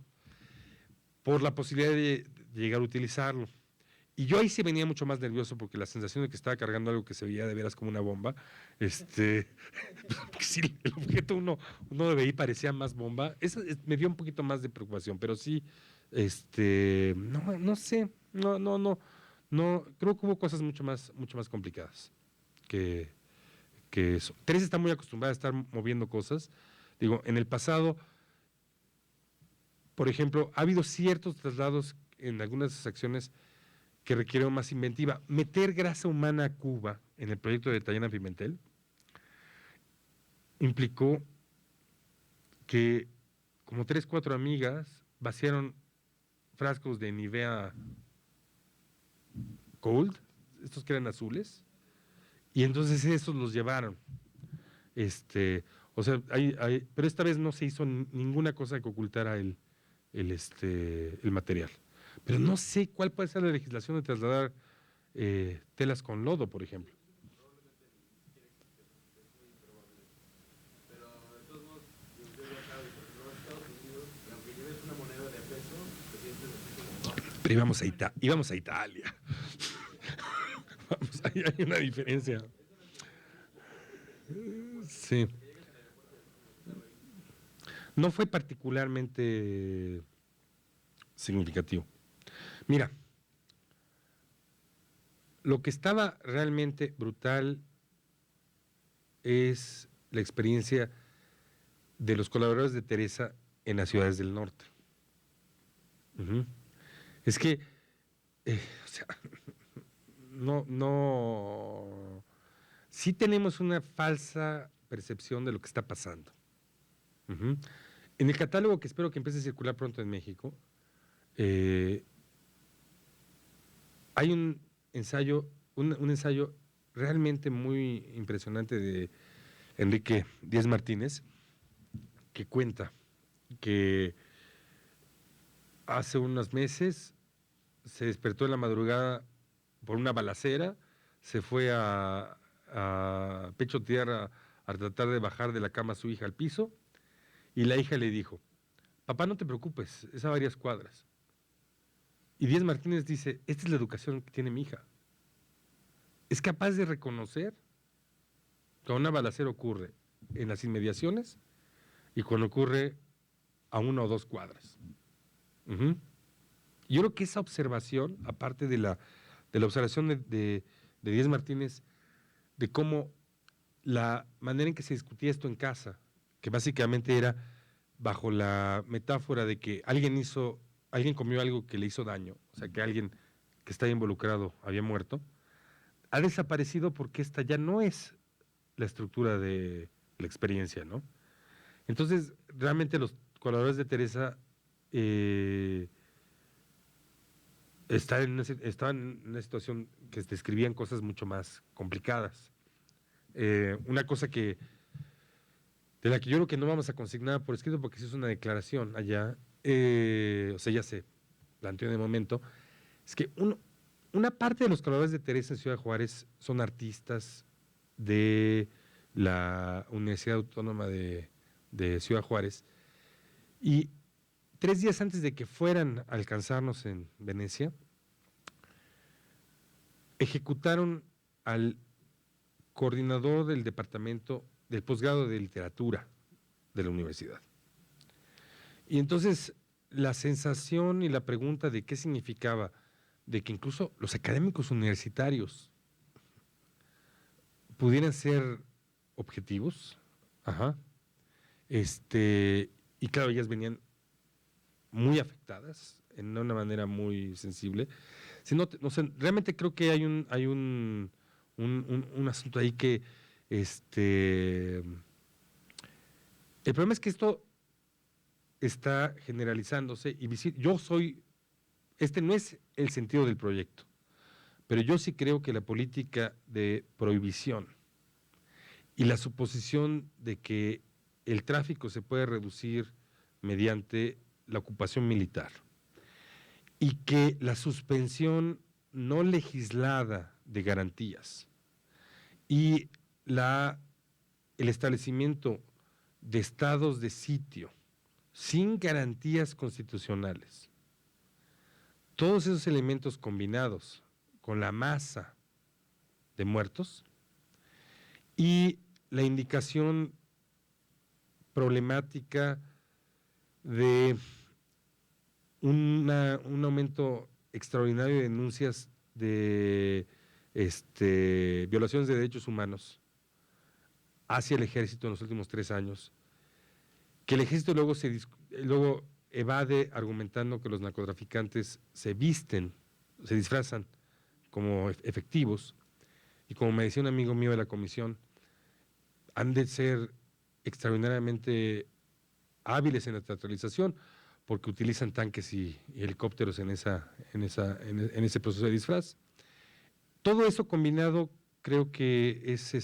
[SPEAKER 2] por la posibilidad de llegar a utilizarlo. Y yo ahí sí venía mucho más nervioso porque la sensación de que estaba cargando algo que se veía de veras como una bomba, sí, el objeto uno de veía parecía más bomba, eso me dio un poquito más de preocupación, pero sí, no sé, no, creo que hubo cosas mucho más complicadas que eso. Teresa está muy acostumbrada a estar moviendo cosas. Digo, en el pasado, por ejemplo, ha habido ciertos traslados en algunas de esas acciones que requieren más inventiva. Meter grasa humana a Cuba en el proyecto de Tayana Pimentel implicó que como 3, 4 amigas vaciaron frascos de Nivea Gold, estos que eran azules, y entonces esos los llevaron. O sea, pero esta vez no se hizo ninguna cosa que ocultara el material. Pero no sé cuál puede ser la legislación de trasladar telas con lodo, por ejemplo.
[SPEAKER 3] Pero de todos modos, yo ya sabes, por ejemplo, en Estados Unidos, aunque lleves una moneda de a peso, te sientes así como...
[SPEAKER 2] Pero íbamos a Italia. Vamos, hay una diferencia. Sí. No fue particularmente significativo. Mira, lo que estaba realmente brutal es la experiencia de los colaboradores de Teresa en las ciudades del norte. Uh-huh. Es que, o sea, no, sí tenemos una falsa percepción de lo que está pasando. Uh-huh. En el catálogo que espero que empiece a circular pronto en México, hay un ensayo realmente muy impresionante de Enrique Díez Martínez, que cuenta que hace unos meses se despertó en la madrugada por una balacera, se fue a pecho tierra a tratar de bajar de la cama a su hija al piso, y la hija le dijo: papá, no te preocupes, es a varias cuadras. Y Díez Martínez dice: esta es la educación que tiene mi hija. Es capaz de reconocer cuando una balacera ocurre en las inmediaciones y cuando ocurre a 1 o 2 cuadras. Uh-huh. Yo creo que esa observación, aparte de la observación de Díez Martínez, de cómo la manera en que se discutía esto en casa, que básicamente era bajo la metáfora de que alguien comió algo que le hizo daño, o sea, que alguien que estaba involucrado había muerto, ha desaparecido porque esta ya no es la estructura de la experiencia, ¿no? Entonces, realmente los colaboradores de Teresa estaban en una situación que describían cosas mucho más complicadas. Una cosa de la que yo creo que no vamos a consignar por escrito porque sí es una declaración allá, o sea, ya se planteó en el momento, es que una parte de los colaboradores de Teresa en Ciudad Juárez son artistas de la Universidad Autónoma de Ciudad Juárez, y 3 días antes de que fueran a alcanzarnos en Venecia, ejecutaron al coordinador del departamento del posgrado de literatura de la universidad. Y entonces la sensación y la pregunta de qué significaba de que incluso los académicos universitarios pudieran ser objetivos, ajá, y claro, ellas venían muy afectadas en una manera muy sensible. Si no, realmente creo que hay un asunto ahí que el problema es que esto está generalizándose y este no es el sentido del proyecto, pero yo sí creo que la política de prohibición y la suposición de que el tráfico se puede reducir mediante la ocupación militar y que la suspensión no legislada de garantías y el establecimiento de estados de sitio sin garantías constitucionales, todos esos elementos combinados con la masa de muertos y la indicación problemática de un aumento extraordinario de denuncias de violaciones de derechos humanos hacia el ejército en los últimos 3 años, que el ejército luego evade argumentando que los narcotraficantes se disfrazan como efectivos, y como me decía un amigo mío de la comisión, han de ser extraordinariamente hábiles en la teatralización porque utilizan tanques y helicópteros en ese proceso de disfraz. Todo eso combinado creo que es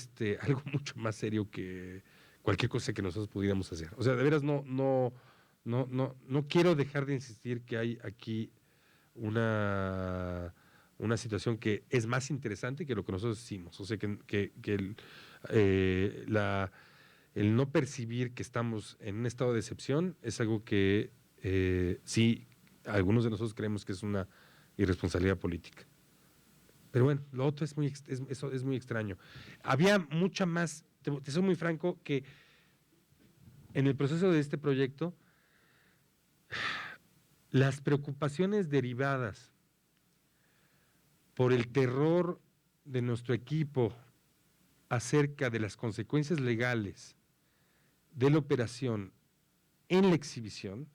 [SPEAKER 2] algo mucho más serio que cualquier cosa que nosotros pudiéramos hacer. O sea, de veras no quiero dejar de insistir que hay aquí una situación que es más interesante que lo que nosotros hicimos. O sea, que el no percibir que estamos en un estado de excepción es algo que sí, algunos de nosotros creemos que es una irresponsabilidad política. Pero bueno, lo otro es muy extraño. Había mucha más, te soy muy franco, que en el proceso de este proyecto, las preocupaciones derivadas por el terror de nuestro equipo acerca de las consecuencias legales de la operación en la exhibición,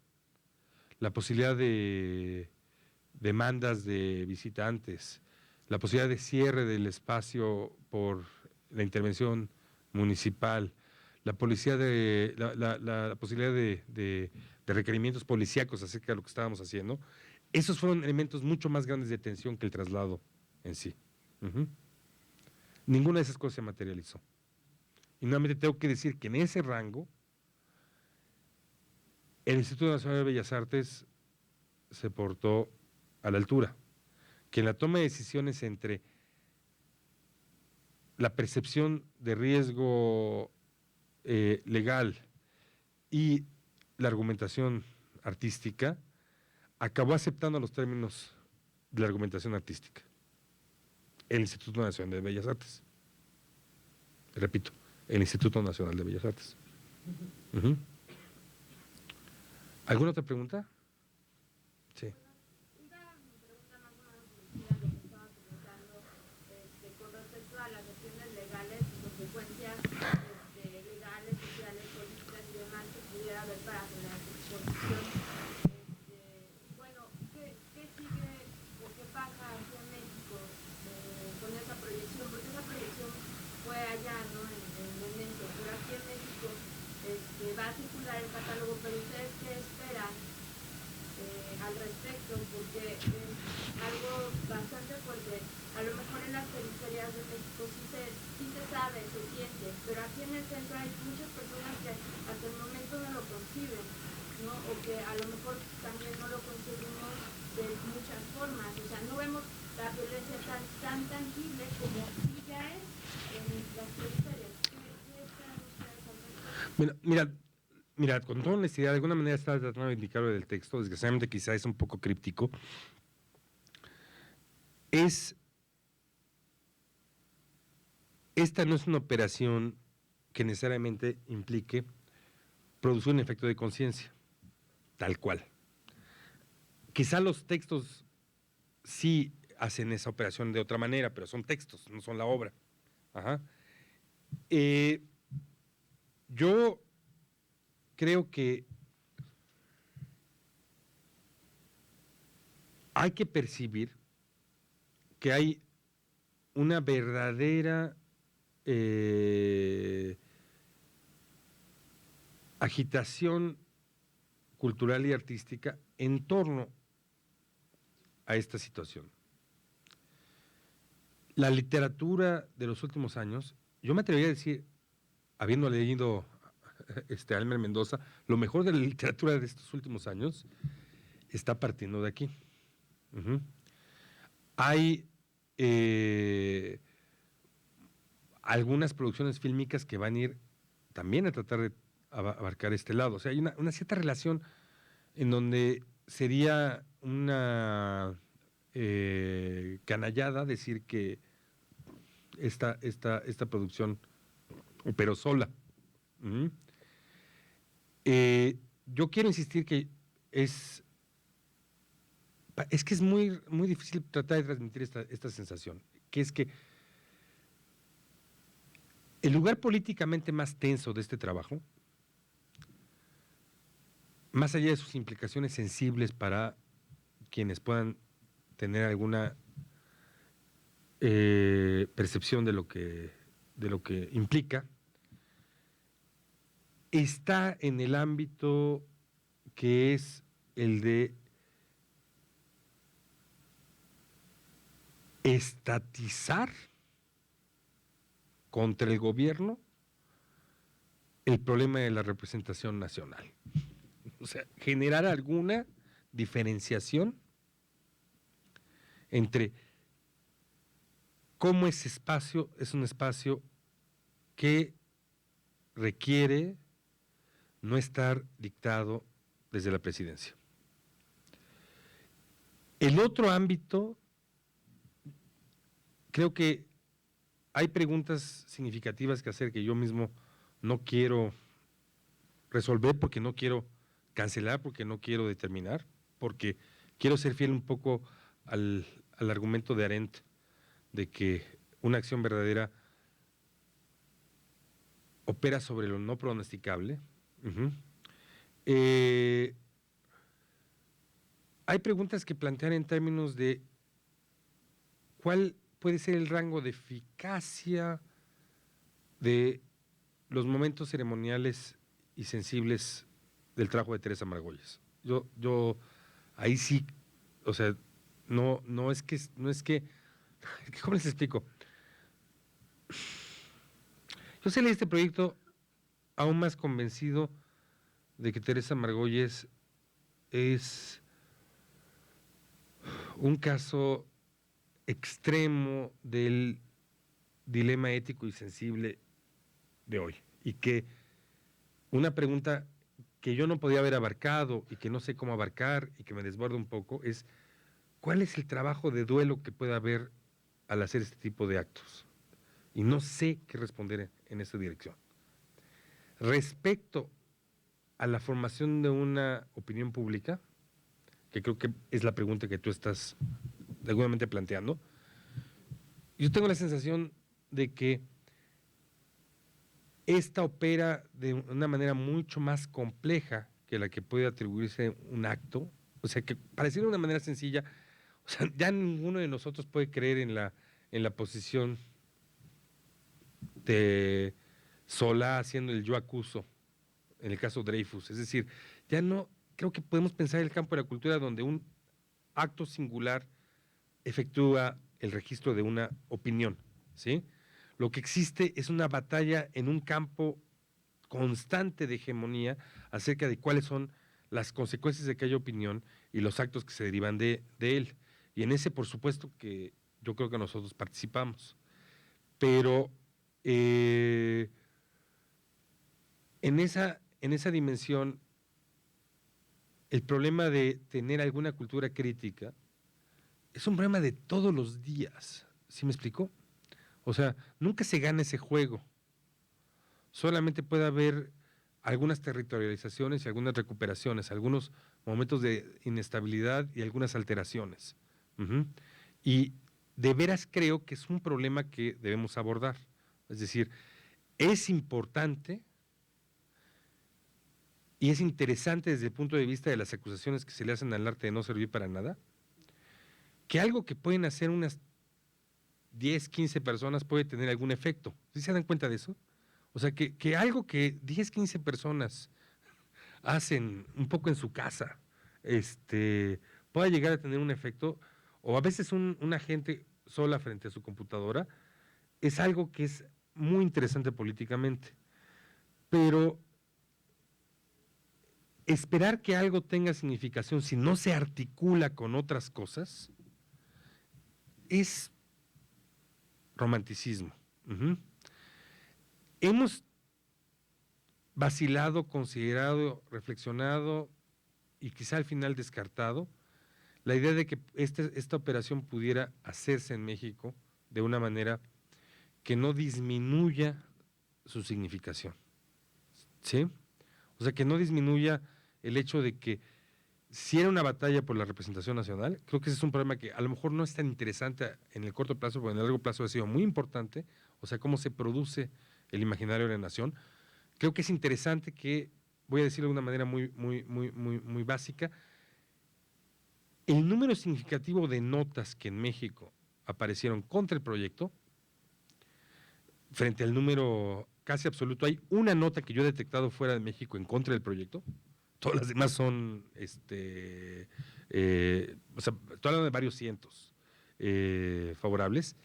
[SPEAKER 2] la posibilidad de demandas de visitantes, la posibilidad de cierre del espacio por la intervención municipal, la posibilidad de requerimientos policíacos acerca de lo que estábamos haciendo, esos fueron elementos mucho más grandes de tensión que el traslado en sí. Ninguna de esas cosas se materializó. Y nuevamente tengo que decir que en ese rango, el Instituto Nacional de Bellas Artes se portó a la altura, que en la toma de decisiones entre la percepción de riesgo legal y la argumentación artística, acabó aceptando los términos de la argumentación artística, el Instituto Nacional de Bellas Artes. Repito, el Instituto Nacional de Bellas Artes. ¿Alguna otra pregunta? Sí.
[SPEAKER 4] Con respecto a las acciones legales y consecuencias legales, sociales, políticas y demás que pudiera haber para la exposición. Bueno, ¿qué sigue o qué pasa aquí en México con esa proyección? Porque esa proyección fue allá, ¿no? En Memento, pero aquí en México va a circular el catálogo, pero ¿ustedes qué esperan al respecto? Porque es algo bastante fuerte. A lo mejor en las periferias de México sí se sabe, se siente, pero aquí en el centro hay muchas personas que hasta el momento no lo conciben, ¿no? O que a lo mejor también no lo concebimos de muchas formas. O sea, no vemos la violencia tan tangible como sí ya es en las periferias. ¿Qué esperan ustedes al respecto?
[SPEAKER 2] Mira, con toda honestidad, de alguna manera estaba tratando de indicarlo del texto, desgraciadamente quizá es un poco críptico. Esta no es una operación que necesariamente implique producir un efecto de conciencia, tal cual. Quizá los textos sí hacen esa operación de otra manera, pero son textos, no son la obra. Yo creo que hay que percibir que hay una verdadera agitación cultural y artística en torno a esta situación. La literatura de los últimos años, yo me atrevería a decir, habiendo leído Almer Mendoza, lo mejor de la literatura de estos últimos años está partiendo de aquí. Hay algunas producciones fílmicas que van a ir también a tratar de abarcar este lado. O sea, hay una cierta relación en donde sería una canallada decir que esta producción operó sola. Yo quiero insistir que es que es muy, muy difícil tratar de transmitir esta sensación, que es que el lugar políticamente más tenso de este trabajo, más allá de sus implicaciones sensibles para quienes puedan tener alguna percepción de lo que implica, está en el ámbito que es el de estatizar contra el gobierno el problema de la representación nacional. O sea, generar alguna diferenciación entre cómo ese espacio es un espacio que requiere no estar dictado desde la presidencia. El otro ámbito, creo que hay preguntas significativas que hacer que yo mismo no quiero resolver porque no quiero cancelar, porque no quiero determinar, porque quiero ser fiel un poco al argumento de Arendt de que una acción verdadera opera sobre lo no pronosticable. Hay preguntas que plantean en términos de cuál puede ser el rango de eficacia de los momentos ceremoniales y sensibles del trabajo de Teresa Margolles. Yo ahí sí, o sea, no es que, ¿cómo les explico? Yo salí de este proyecto aún más convencido de que Teresa Margolles es un caso extremo del dilema ético y sensible de hoy, y que una pregunta que yo no podía haber abarcado y que no sé cómo abarcar y que me desborda un poco es ¿cuál es el trabajo de duelo que puede haber al hacer este tipo de actos? Y no sé qué responder en esa dirección. Respecto a la formación de una opinión pública, que creo que es la pregunta que tú estás seguramente planteando, yo tengo la sensación de que esta opera de una manera mucho más compleja que la que puede atribuirse un acto. O sea, que para decirlo de una manera sencilla, o sea, ya ninguno de nosotros puede creer en la posición de Solá haciendo el yo acuso, en el caso Dreyfus. Es decir, ya no, creo que podemos pensar en el campo de la cultura donde un acto singular efectúa el registro de una opinión, ¿sí? Lo que existe es una batalla en un campo constante de hegemonía acerca de cuáles son las consecuencias de aquella opinión y los actos que se derivan de él. Y en ese, por supuesto, que yo creo que nosotros participamos. Pero en esa dimensión, el problema de tener alguna cultura crítica es un problema de todos los días. ¿Sí me explico? O sea, nunca se gana ese juego. Solamente puede haber algunas territorializaciones y algunas recuperaciones, algunos momentos de inestabilidad y algunas alteraciones. Y de veras creo que es un problema que debemos abordar. Es decir, es importante y es interesante desde el punto de vista de las acusaciones que se le hacen al arte de no servir para nada, que algo que pueden hacer unas 10, 15 personas puede tener algún efecto. ¿Sí se dan cuenta de eso? O sea, que algo que 10, 15 personas hacen un poco en su casa, pueda llegar a tener un efecto, o a veces una gente sola frente a su computadora, es algo que es muy interesante políticamente. Pero esperar que algo tenga significación si no se articula con otras cosas es romanticismo. Hemos vacilado, considerado, reflexionado y quizá al final descartado la idea de que esta operación pudiera hacerse en México de una manera que no disminuya su significación. ¿Sí? O sea, que no disminuya el hecho de que si era una batalla por la representación nacional, creo que ese es un problema que a lo mejor no es tan interesante en el corto plazo, pero en el largo plazo ha sido muy importante, o sea, cómo se produce el imaginario de la nación. Creo que es interesante que, voy a decirlo de una manera muy básica, el número significativo de notas que en México aparecieron contra el proyecto, frente al número casi absoluto, hay una nota que yo he detectado fuera de México en contra del proyecto. Todas las demás son, o sea, estoy hablando de varios cientos favorables.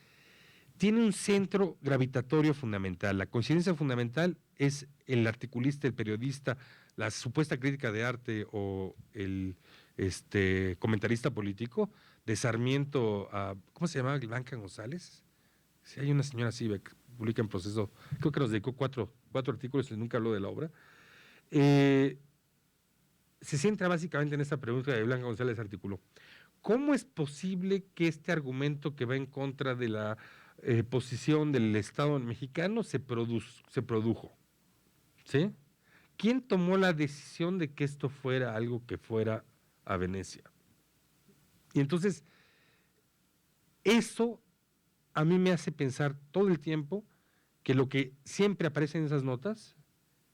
[SPEAKER 2] Tiene un centro gravitatorio fundamental. La coincidencia fundamental es el articulista, el periodista, la supuesta crítica de arte o el comentarista político de Sarmiento a, ¿cómo se llamaba? Blanca González. Sí, hay una señora así que publica en Proceso, creo que nos dedicó cuatro artículos y nunca habló de la obra. Se centra básicamente en esta pregunta de Blanca González articuló. ¿Cómo es posible que este argumento que va en contra de la posición del Estado mexicano se produjo? ¿Sí? ¿Quién tomó la decisión de que esto fuera algo que fuera a Venecia? Y entonces, eso a mí me hace pensar todo el tiempo que lo que siempre aparece en esas notas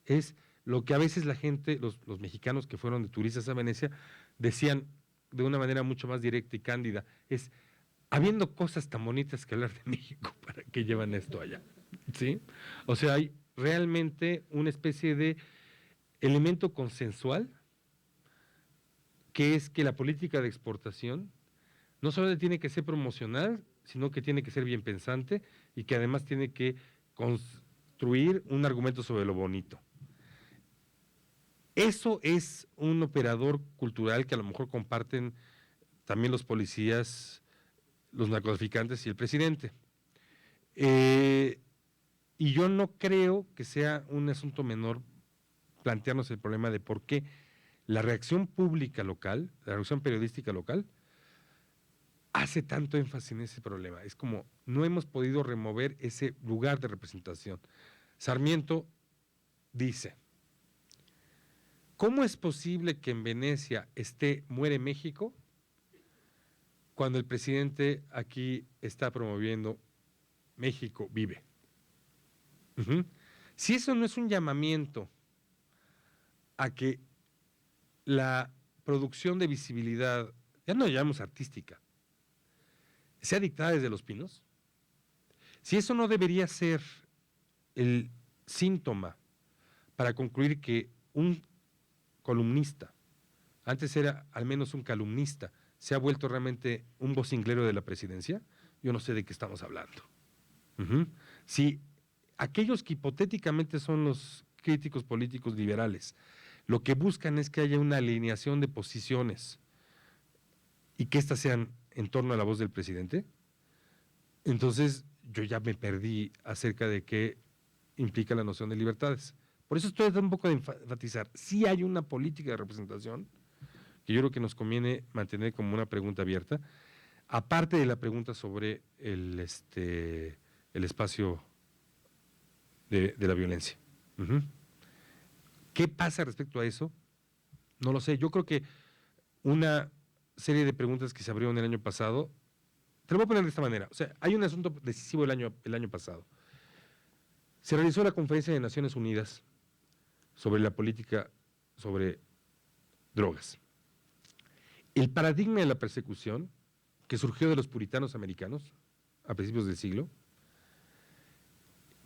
[SPEAKER 2] es lo que a veces la gente, los mexicanos que fueron de turistas a Venecia, decían de una manera mucho más directa y cándida, es, habiendo cosas tan bonitas que hablar de México, ¿para qué llevan esto allá? ¿Sí? O sea, hay realmente una especie de elemento consensual, que es que la política de exportación no solo tiene que ser promocional, sino que tiene que ser bien pensante y que además tiene que construir un argumento sobre lo bonito. Eso es un operador cultural que a lo mejor comparten también los policías, los narcotraficantes y el presidente. Y yo no creo que sea un asunto menor plantearnos el problema de por qué la reacción pública local, la reacción periodística local, hace tanto énfasis en ese problema. Es como no hemos podido remover ese lugar de representación. Sarmiento dice, ¿cómo es posible que en Venecia muere México cuando el presidente aquí está promoviendo México vive? Si eso no es un llamamiento a que la producción de visibilidad, ya no la llamamos artística, sea dictada desde Los Pinos, si eso no debería ser el síntoma para concluir que un columnista, antes era al menos un calumnista, se ha vuelto realmente un vocinglero de la presidencia, yo no sé de qué estamos hablando. Si aquellos que hipotéticamente son los críticos políticos liberales, lo que buscan es que haya una alineación de posiciones y que éstas sean en torno a la voz del presidente, entonces yo ya me perdí acerca de qué implica la noción de libertades. Por eso estoy tratando un poco de enfatizar, sí hay una política de representación que yo creo que nos conviene mantener como una pregunta abierta, aparte de la pregunta sobre el espacio de la violencia. ¿Qué pasa respecto a eso? No lo sé. Yo creo que una serie de preguntas que se abrieron el año pasado, te lo voy a poner de esta manera. O sea, hay un asunto decisivo el año pasado. Se realizó la Conferencia de Naciones Unidas sobre la política sobre drogas. El paradigma de la persecución que surgió de los puritanos americanos a principios del siglo,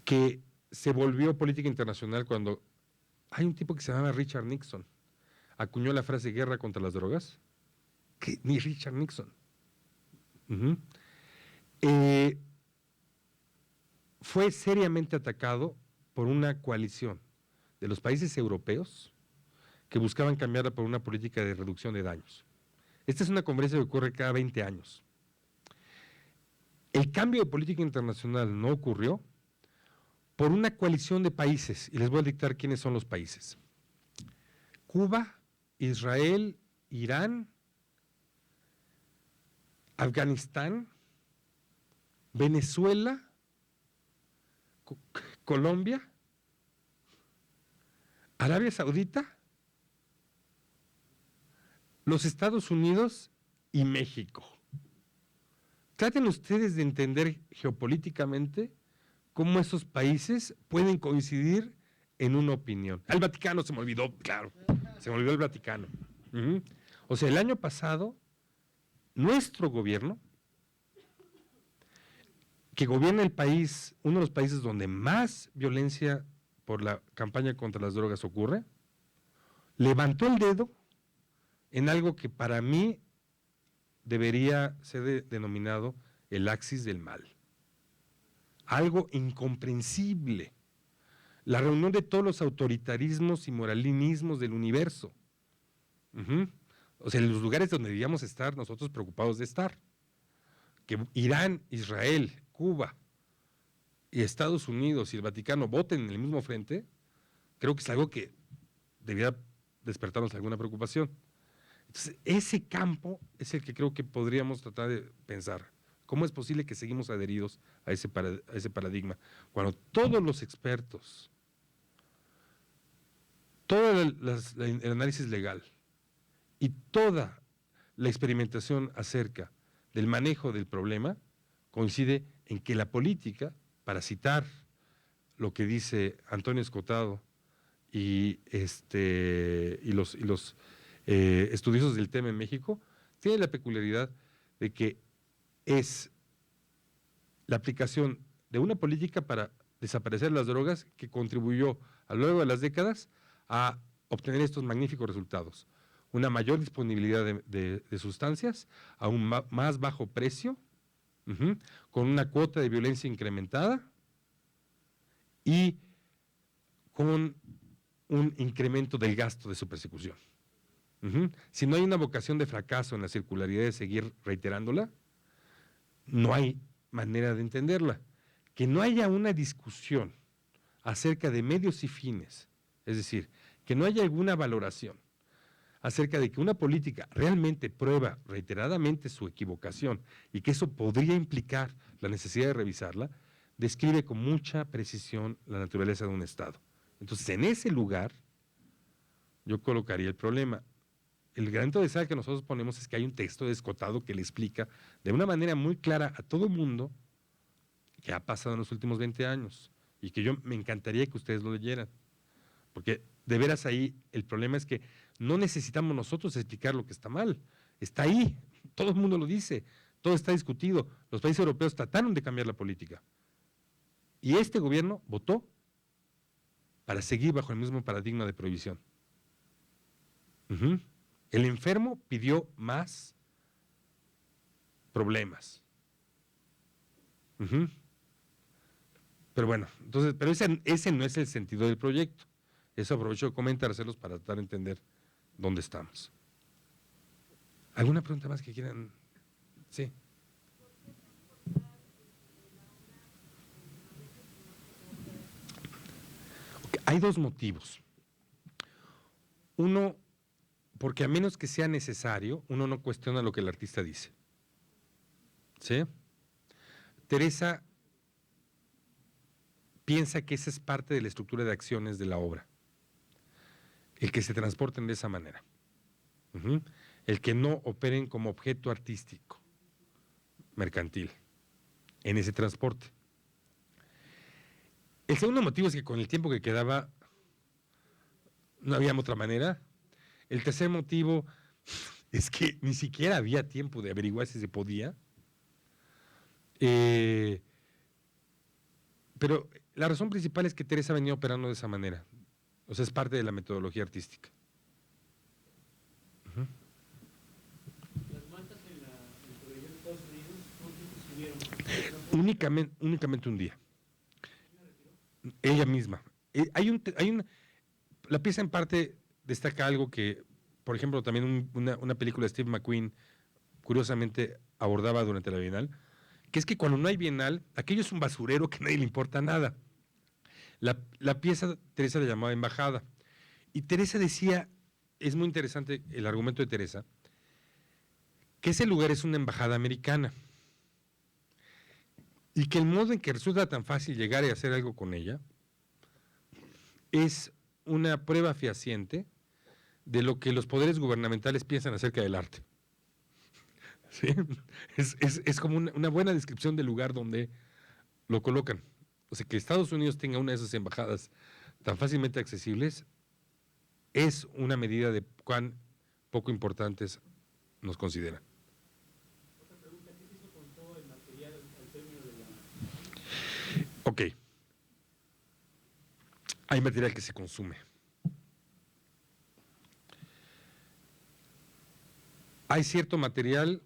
[SPEAKER 2] que se volvió política internacional cuando hay un tipo que se llama Richard Nixon, acuñó la frase guerra contra las drogas, que ni Richard Nixon. Fue seriamente atacado por una coalición de los países europeos que buscaban cambiarla por una política de reducción de daños. Esta es una conferencia que ocurre cada 20 años. El cambio de política internacional no ocurrió por una coalición de países, y les voy a dictar quiénes son los países. Cuba, Israel, Irán, Afganistán, Venezuela, Colombia, Arabia Saudita, los Estados Unidos y México. Traten ustedes de entender geopolíticamente cómo esos países pueden coincidir en una opinión. El Vaticano se me olvidó, claro, se me olvidó el Vaticano. O sea, el año pasado, nuestro gobierno, que gobierna el país, uno de los países donde más violencia por la campaña contra las drogas ocurre, levantó el dedo en algo que para mí debería ser denominado el axis del mal. Algo incomprensible. La reunión de todos los autoritarismos y moralinismos del universo. O sea, en los lugares donde debíamos estar nosotros preocupados de estar. Que Irán, Israel, Cuba y Estados Unidos y el Vaticano voten en el mismo frente, creo que es algo que debería despertarnos alguna preocupación. Entonces, ese campo es el que creo que podríamos tratar de pensar. ¿Cómo es posible que seguimos adheridos a ese paradigma? Cuando todos los expertos, todo el análisis legal y toda la experimentación acerca del manejo del problema coincide en que la política, para citar lo que dice Antonio Escotado y los estudiosos del tema en México, tiene la peculiaridad de que es la aplicación de una política para desaparecer las drogas que contribuyó a lo largo de las décadas a obtener estos magníficos resultados. Una mayor disponibilidad de sustancias a un más bajo precio, con una cuota de violencia incrementada y con un incremento del gasto de su persecución. Si no hay una vocación de fracaso en la circularidad de seguir reiterándola, no hay manera de entenderla. Que no haya una discusión acerca de medios y fines, es decir, que no haya alguna valoración acerca de que una política realmente prueba reiteradamente su equivocación y que eso podría implicar la necesidad de revisarla, describe con mucha precisión la naturaleza de un Estado. Entonces, en ese lugar, yo colocaría el problema. El granito de sal que nosotros ponemos es que hay un texto de Escotado que le explica de una manera muy clara a todo el mundo qué ha pasado en los últimos 20 años y que yo me encantaría que ustedes lo leyeran. Porque de veras ahí el problema es que no necesitamos nosotros explicar lo que está mal. Está ahí, todo el mundo lo dice, todo está discutido. Los países europeos trataron de cambiar la política. Y este gobierno votó para seguir bajo el mismo paradigma de prohibición. El enfermo pidió más problemas. Pero bueno, entonces, pero ese no es el sentido del proyecto. Eso aprovecho de comentárselos para tratar de entender dónde estamos. ¿Alguna pregunta más que quieran? Sí. Okay, hay dos motivos. Uno, porque a menos que sea necesario, uno no cuestiona lo que el artista dice. ¿Sí? Teresa piensa que esa es parte de la estructura de acciones de la obra. El que se transporten de esa manera. El que no operen como objeto artístico, mercantil, en ese transporte. El segundo motivo es que con el tiempo que quedaba no había otra manera. El tercer motivo es que ni siquiera había tiempo de averiguar si se podía. Pero la razón principal es que Teresa venía operando de esa manera. O sea, es parte de la metodología artística.
[SPEAKER 3] Las mantas en el pabellón de Estados Unidos, ¿cuánto estuvieron?
[SPEAKER 2] Únicamente un día. Ella misma. La pieza en parte destaca algo que, por ejemplo, también una película de Steve McQueen curiosamente abordaba durante la Bienal, que es que cuando no hay Bienal, aquello es un basurero que a nadie le importa nada. La pieza Teresa la llamaba embajada. Y Teresa decía, es muy interesante el argumento de Teresa, que ese lugar es una embajada americana. Y que el modo en que resulta tan fácil llegar y hacer algo con ella es una prueba fehaciente de lo que los poderes gubernamentales piensan acerca del arte. ¿Sí? Es como una buena descripción del lugar donde lo colocan. O sea, que Estados Unidos tenga una de esas embajadas tan fácilmente accesibles es una medida de cuán poco importantes nos consideran.
[SPEAKER 3] Otra pregunta, ¿qué se hizo con todo el material al término de la...?
[SPEAKER 2] Ok. Hay material que se consume. Hay cierto material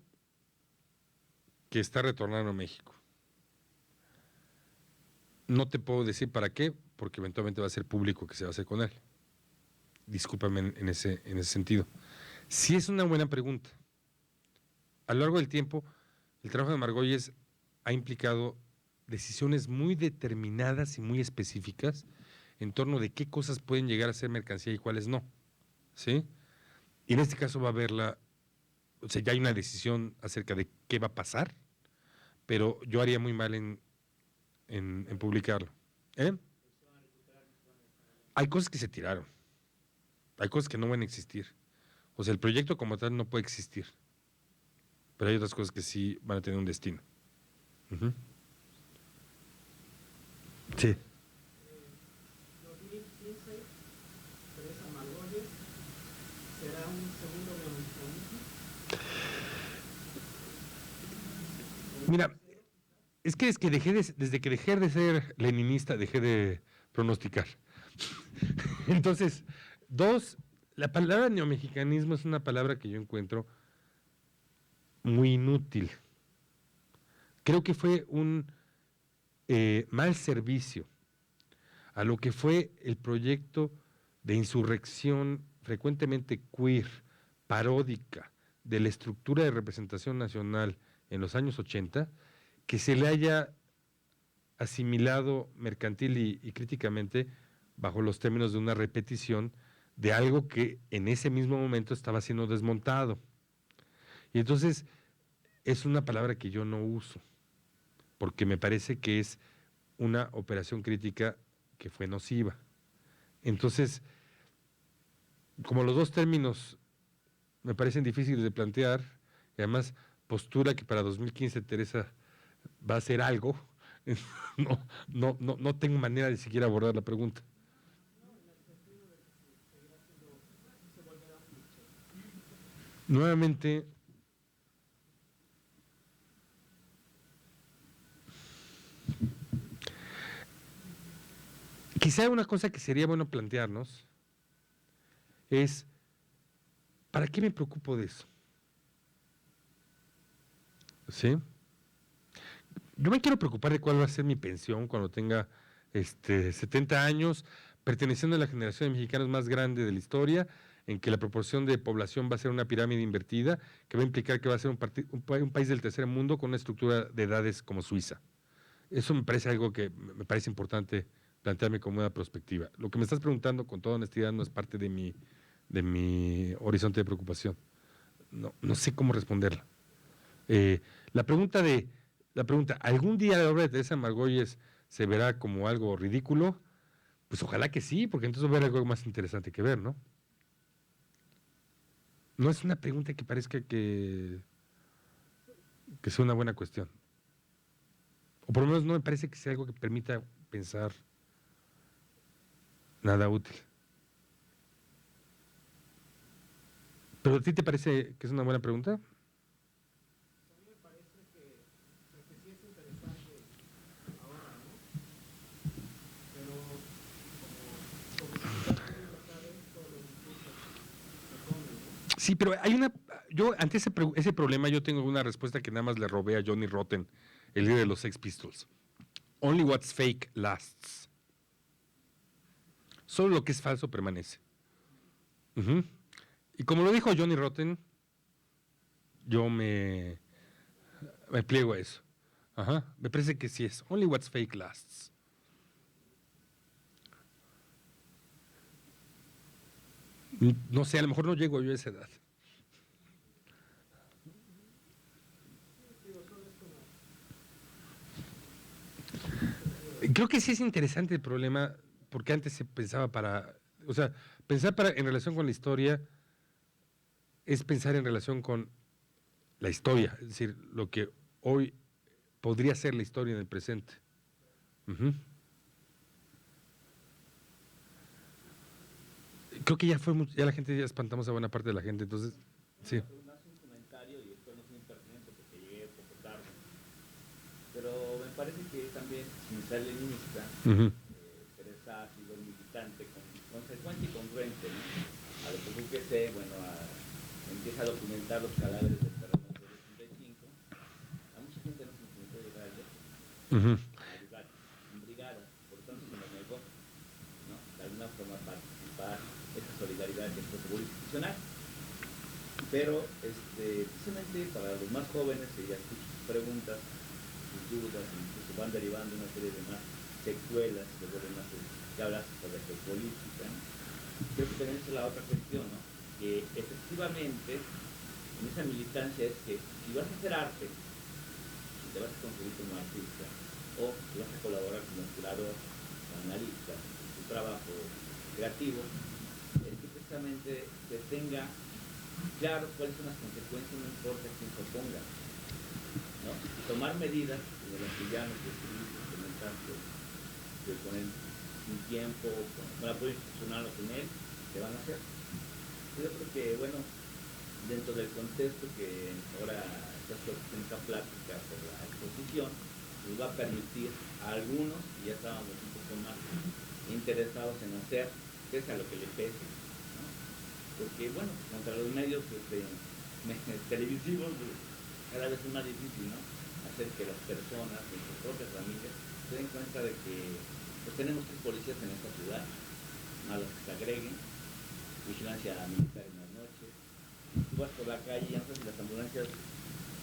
[SPEAKER 2] que está retornando a México. No te puedo decir para qué, porque eventualmente va a ser público que se va a hacer con él. Discúlpame en ese sentido. Sí es una buena pregunta. A lo largo del tiempo, el trabajo de Margolles ha implicado decisiones muy determinadas y muy específicas en torno de qué cosas pueden llegar a ser mercancía y cuáles no. ¿Sí? Y en este caso va a haber o sea, ya hay una decisión acerca de qué va a pasar, pero yo haría muy mal en publicarlo. Hay cosas que se tiraron. Hay cosas que no van a existir. O sea, el proyecto como tal no puede existir. Pero hay otras cosas que sí van a tener un destino. Sí.
[SPEAKER 3] 2015, Teresa Margolles, ¿será un segundo neoliberalismo?
[SPEAKER 2] Mira, es que desde que dejé de ser leninista, dejé de pronosticar. Entonces, dos, la palabra neomexicanismo es una palabra que yo encuentro muy inútil. Creo que fue un mal servicio a lo que fue el proyecto de insurrección frecuentemente queer, paródica, de la estructura de representación nacional en los años 80, que se le haya asimilado mercantil y críticamente bajo los términos de una repetición de algo que en ese mismo momento estaba siendo desmontado. Y entonces es una palabra que yo no uso, porque me parece que es una operación crítica que fue nociva. Entonces, como los dos términos me parecen difíciles de plantear, y además postura que para 2015 Teresa va a hacer algo, no tengo manera de siquiera abordar la pregunta. Nuevamente, quizá una cosa que sería bueno plantearnos es, ¿para qué me preocupo de eso? ¿Sí? Yo me quiero preocupar de cuál va a ser mi pensión cuando tenga 70 años, perteneciendo a la generación de mexicanos más grande de la historia, en que la proporción de población va a ser una pirámide invertida, que va a implicar que va a ser un país del tercer mundo con una estructura de edades como Suiza. Eso me parece algo que me parece importante plantearme como una perspectiva. Lo que me estás preguntando, con toda honestidad, no es parte de mi horizonte de preocupación. No sé cómo responderla. La pregunta, ¿algún día la obra de Teresa Margolles se verá como algo ridículo? Pues ojalá que sí, porque entonces va a haber algo más interesante que ver, ¿no? No es una pregunta que parezca que sea una buena cuestión. O por lo menos no me parece que sea algo que permita pensar nada útil. ¿Pero a ti te parece que es una buena pregunta?
[SPEAKER 3] A mí me parece que sí es interesante ahora, ¿no? Pero como ya lo sabes, todos los discursos se comen, ¿no?
[SPEAKER 2] Sí, pero yo ante ese problema yo tengo una respuesta que nada más le robé a Johnny Rotten, el líder de los Sex Pistols. Only what's fake lasts. Solo lo que es falso permanece. Uh-huh. Y como lo dijo Johnny Rotten, yo me pliego a eso. Ajá. Me parece que sí es. Only what's fake lasts. No sé, a lo mejor no llego yo a esa edad. Creo que sí es interesante el problema, porque antes se pensaba en relación con la historia es pensar en relación con la historia, es decir, lo que hoy podría ser la historia en el presente. Uh-huh. Creo que ya la gente, ya espantamos a buena parte de la gente, entonces, sí.
[SPEAKER 5] Más un comentario y esto no es muy pertinente porque llegué poco tarde, pero me parece que también, sin ser leninista,
[SPEAKER 2] Uh-huh.
[SPEAKER 5] Teresa ha sido militante consecuente y congruente, ¿no? A lo que sé, bueno, empieza a documentar los cadáveres del terremoto del 85. A mucha gente no se nos permitió llegar allá,
[SPEAKER 2] Uh-huh.
[SPEAKER 5] en brigada, por tanto se nos negó, ¿no? De alguna forma participar, esa solidaridad que es seguro institucional. Pero precisamente para los más jóvenes, y ya escucho sus preguntas, sus dudas, incluso van derivando una serie de más secuelas, de más que hablas sobre geopolítica, ¿no? Creo que también es la otra cuestión, ¿no? Que efectivamente en esa militancia es que si vas a hacer arte, si te vas a construir como artista, o si vas a colaborar como curador o analista en tu trabajo creativo, es que precisamente se tenga claro cuáles son las consecuencias, no importa quién se oponga, ¿no? Y tomar medidas, como las que ya nos describiste, comentaste, con él un tiempo, con el apoyo institucional o sin él, se van a hacer. Yo creo que, bueno, dentro del contexto que ahora esta técnica plática por la exposición, nos va a permitir a algunos, y ya estábamos un poco más interesados en hacer, pese a lo que le pese, ¿no? Porque, bueno, contra los medios televisivos cada vez es más difícil, ¿no? Hacer que las personas, sus propias familias, se den cuenta de que pues, tenemos 3 policías en esta ciudad, más los que se agreguen, vigilancia militar en las noches. Tú vas por la calle y ya no sabes si las ambulancias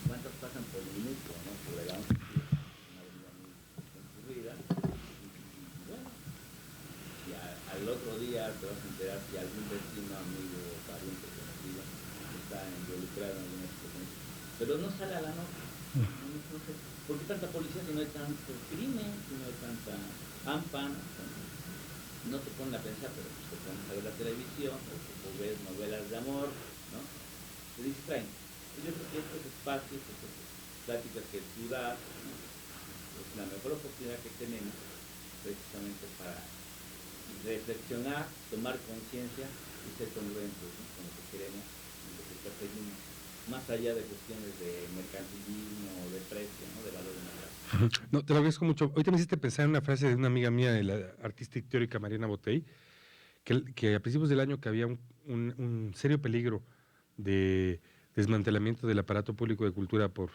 [SPEAKER 5] cuántas pasan por minuto, ¿no? Por la una avenida muy concurrida. Y bueno, y al otro día te vas a enterar si algún vecino, amigo, pariente, conocido está involucrado en alguna situación. Pero no sale a la nota. No sé, ¿por qué tanta policía si no hay tanto crimen, si no hay tanta AMPA? No te ponen a pensar, pero pues te pones a ver la televisión o ves novelas de amor, ¿no? Te distraen. Yo creo que estos espacios, estas pláticas que tú das, ¿no? Es la mejor oportunidad que tenemos precisamente para reflexionar, tomar conciencia y ser congruentes, ¿no? Con lo que queremos y lo que perseguimos, más allá de cuestiones de mercantilismo, de precio, ¿no? De valor de mercado.
[SPEAKER 2] No, te lo agradezco mucho. Ahorita me hiciste pensar en una frase de una amiga mía, de la artista y teórica Mariana Botey, que a principios del año que había un serio peligro de desmantelamiento del aparato público de cultura por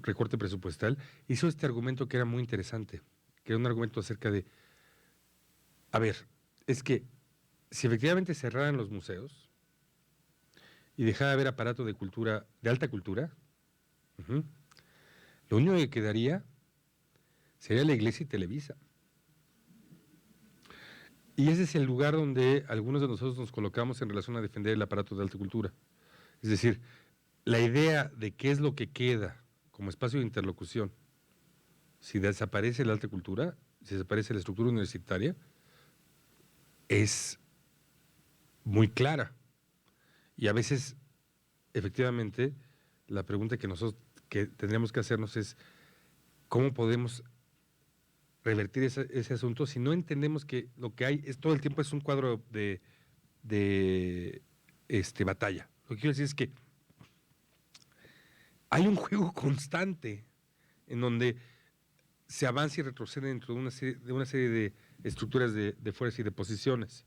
[SPEAKER 2] recorte presupuestal, hizo este argumento que era muy interesante, que era un argumento acerca de, a ver, es que si efectivamente cerraran los museos y dejara de haber aparato de cultura, de alta cultura, lo único que quedaría sería la Iglesia y Televisa. Y ese es el lugar donde algunos de nosotros nos colocamos en relación a defender el aparato de alta cultura. Es decir, la idea de qué es lo que queda como espacio de interlocución, si desaparece la alta cultura, si desaparece la estructura universitaria, es muy clara. Y a veces, efectivamente, la pregunta que nosotros tendríamos que hacernos es ¿cómo podemos revertir ese asunto si no entendemos que lo que hay es todo el tiempo es un cuadro de batalla? Lo que quiero decir es que hay un juego constante en donde se avanza y retrocede dentro de una serie de estructuras de fuerzas y de posiciones.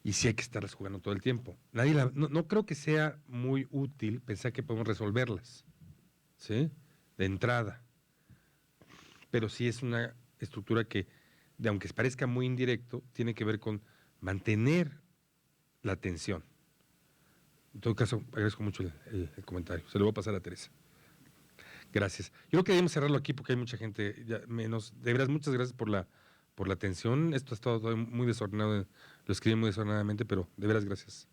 [SPEAKER 2] Y sí hay que estarlas jugando todo el tiempo. No creo que sea muy útil pensar que podemos resolverlas, ¿sí? De entrada. Pero sí es una estructura que, aunque parezca muy indirecto, tiene que ver con mantener la atención. En todo caso, agradezco mucho el comentario. Se lo voy a pasar a Teresa. Gracias. Yo creo que debemos cerrarlo aquí porque hay mucha gente, ya menos. De veras, muchas gracias por la atención. Esto ha estado todo muy desordenado, lo escribí muy desordenadamente, pero de veras gracias.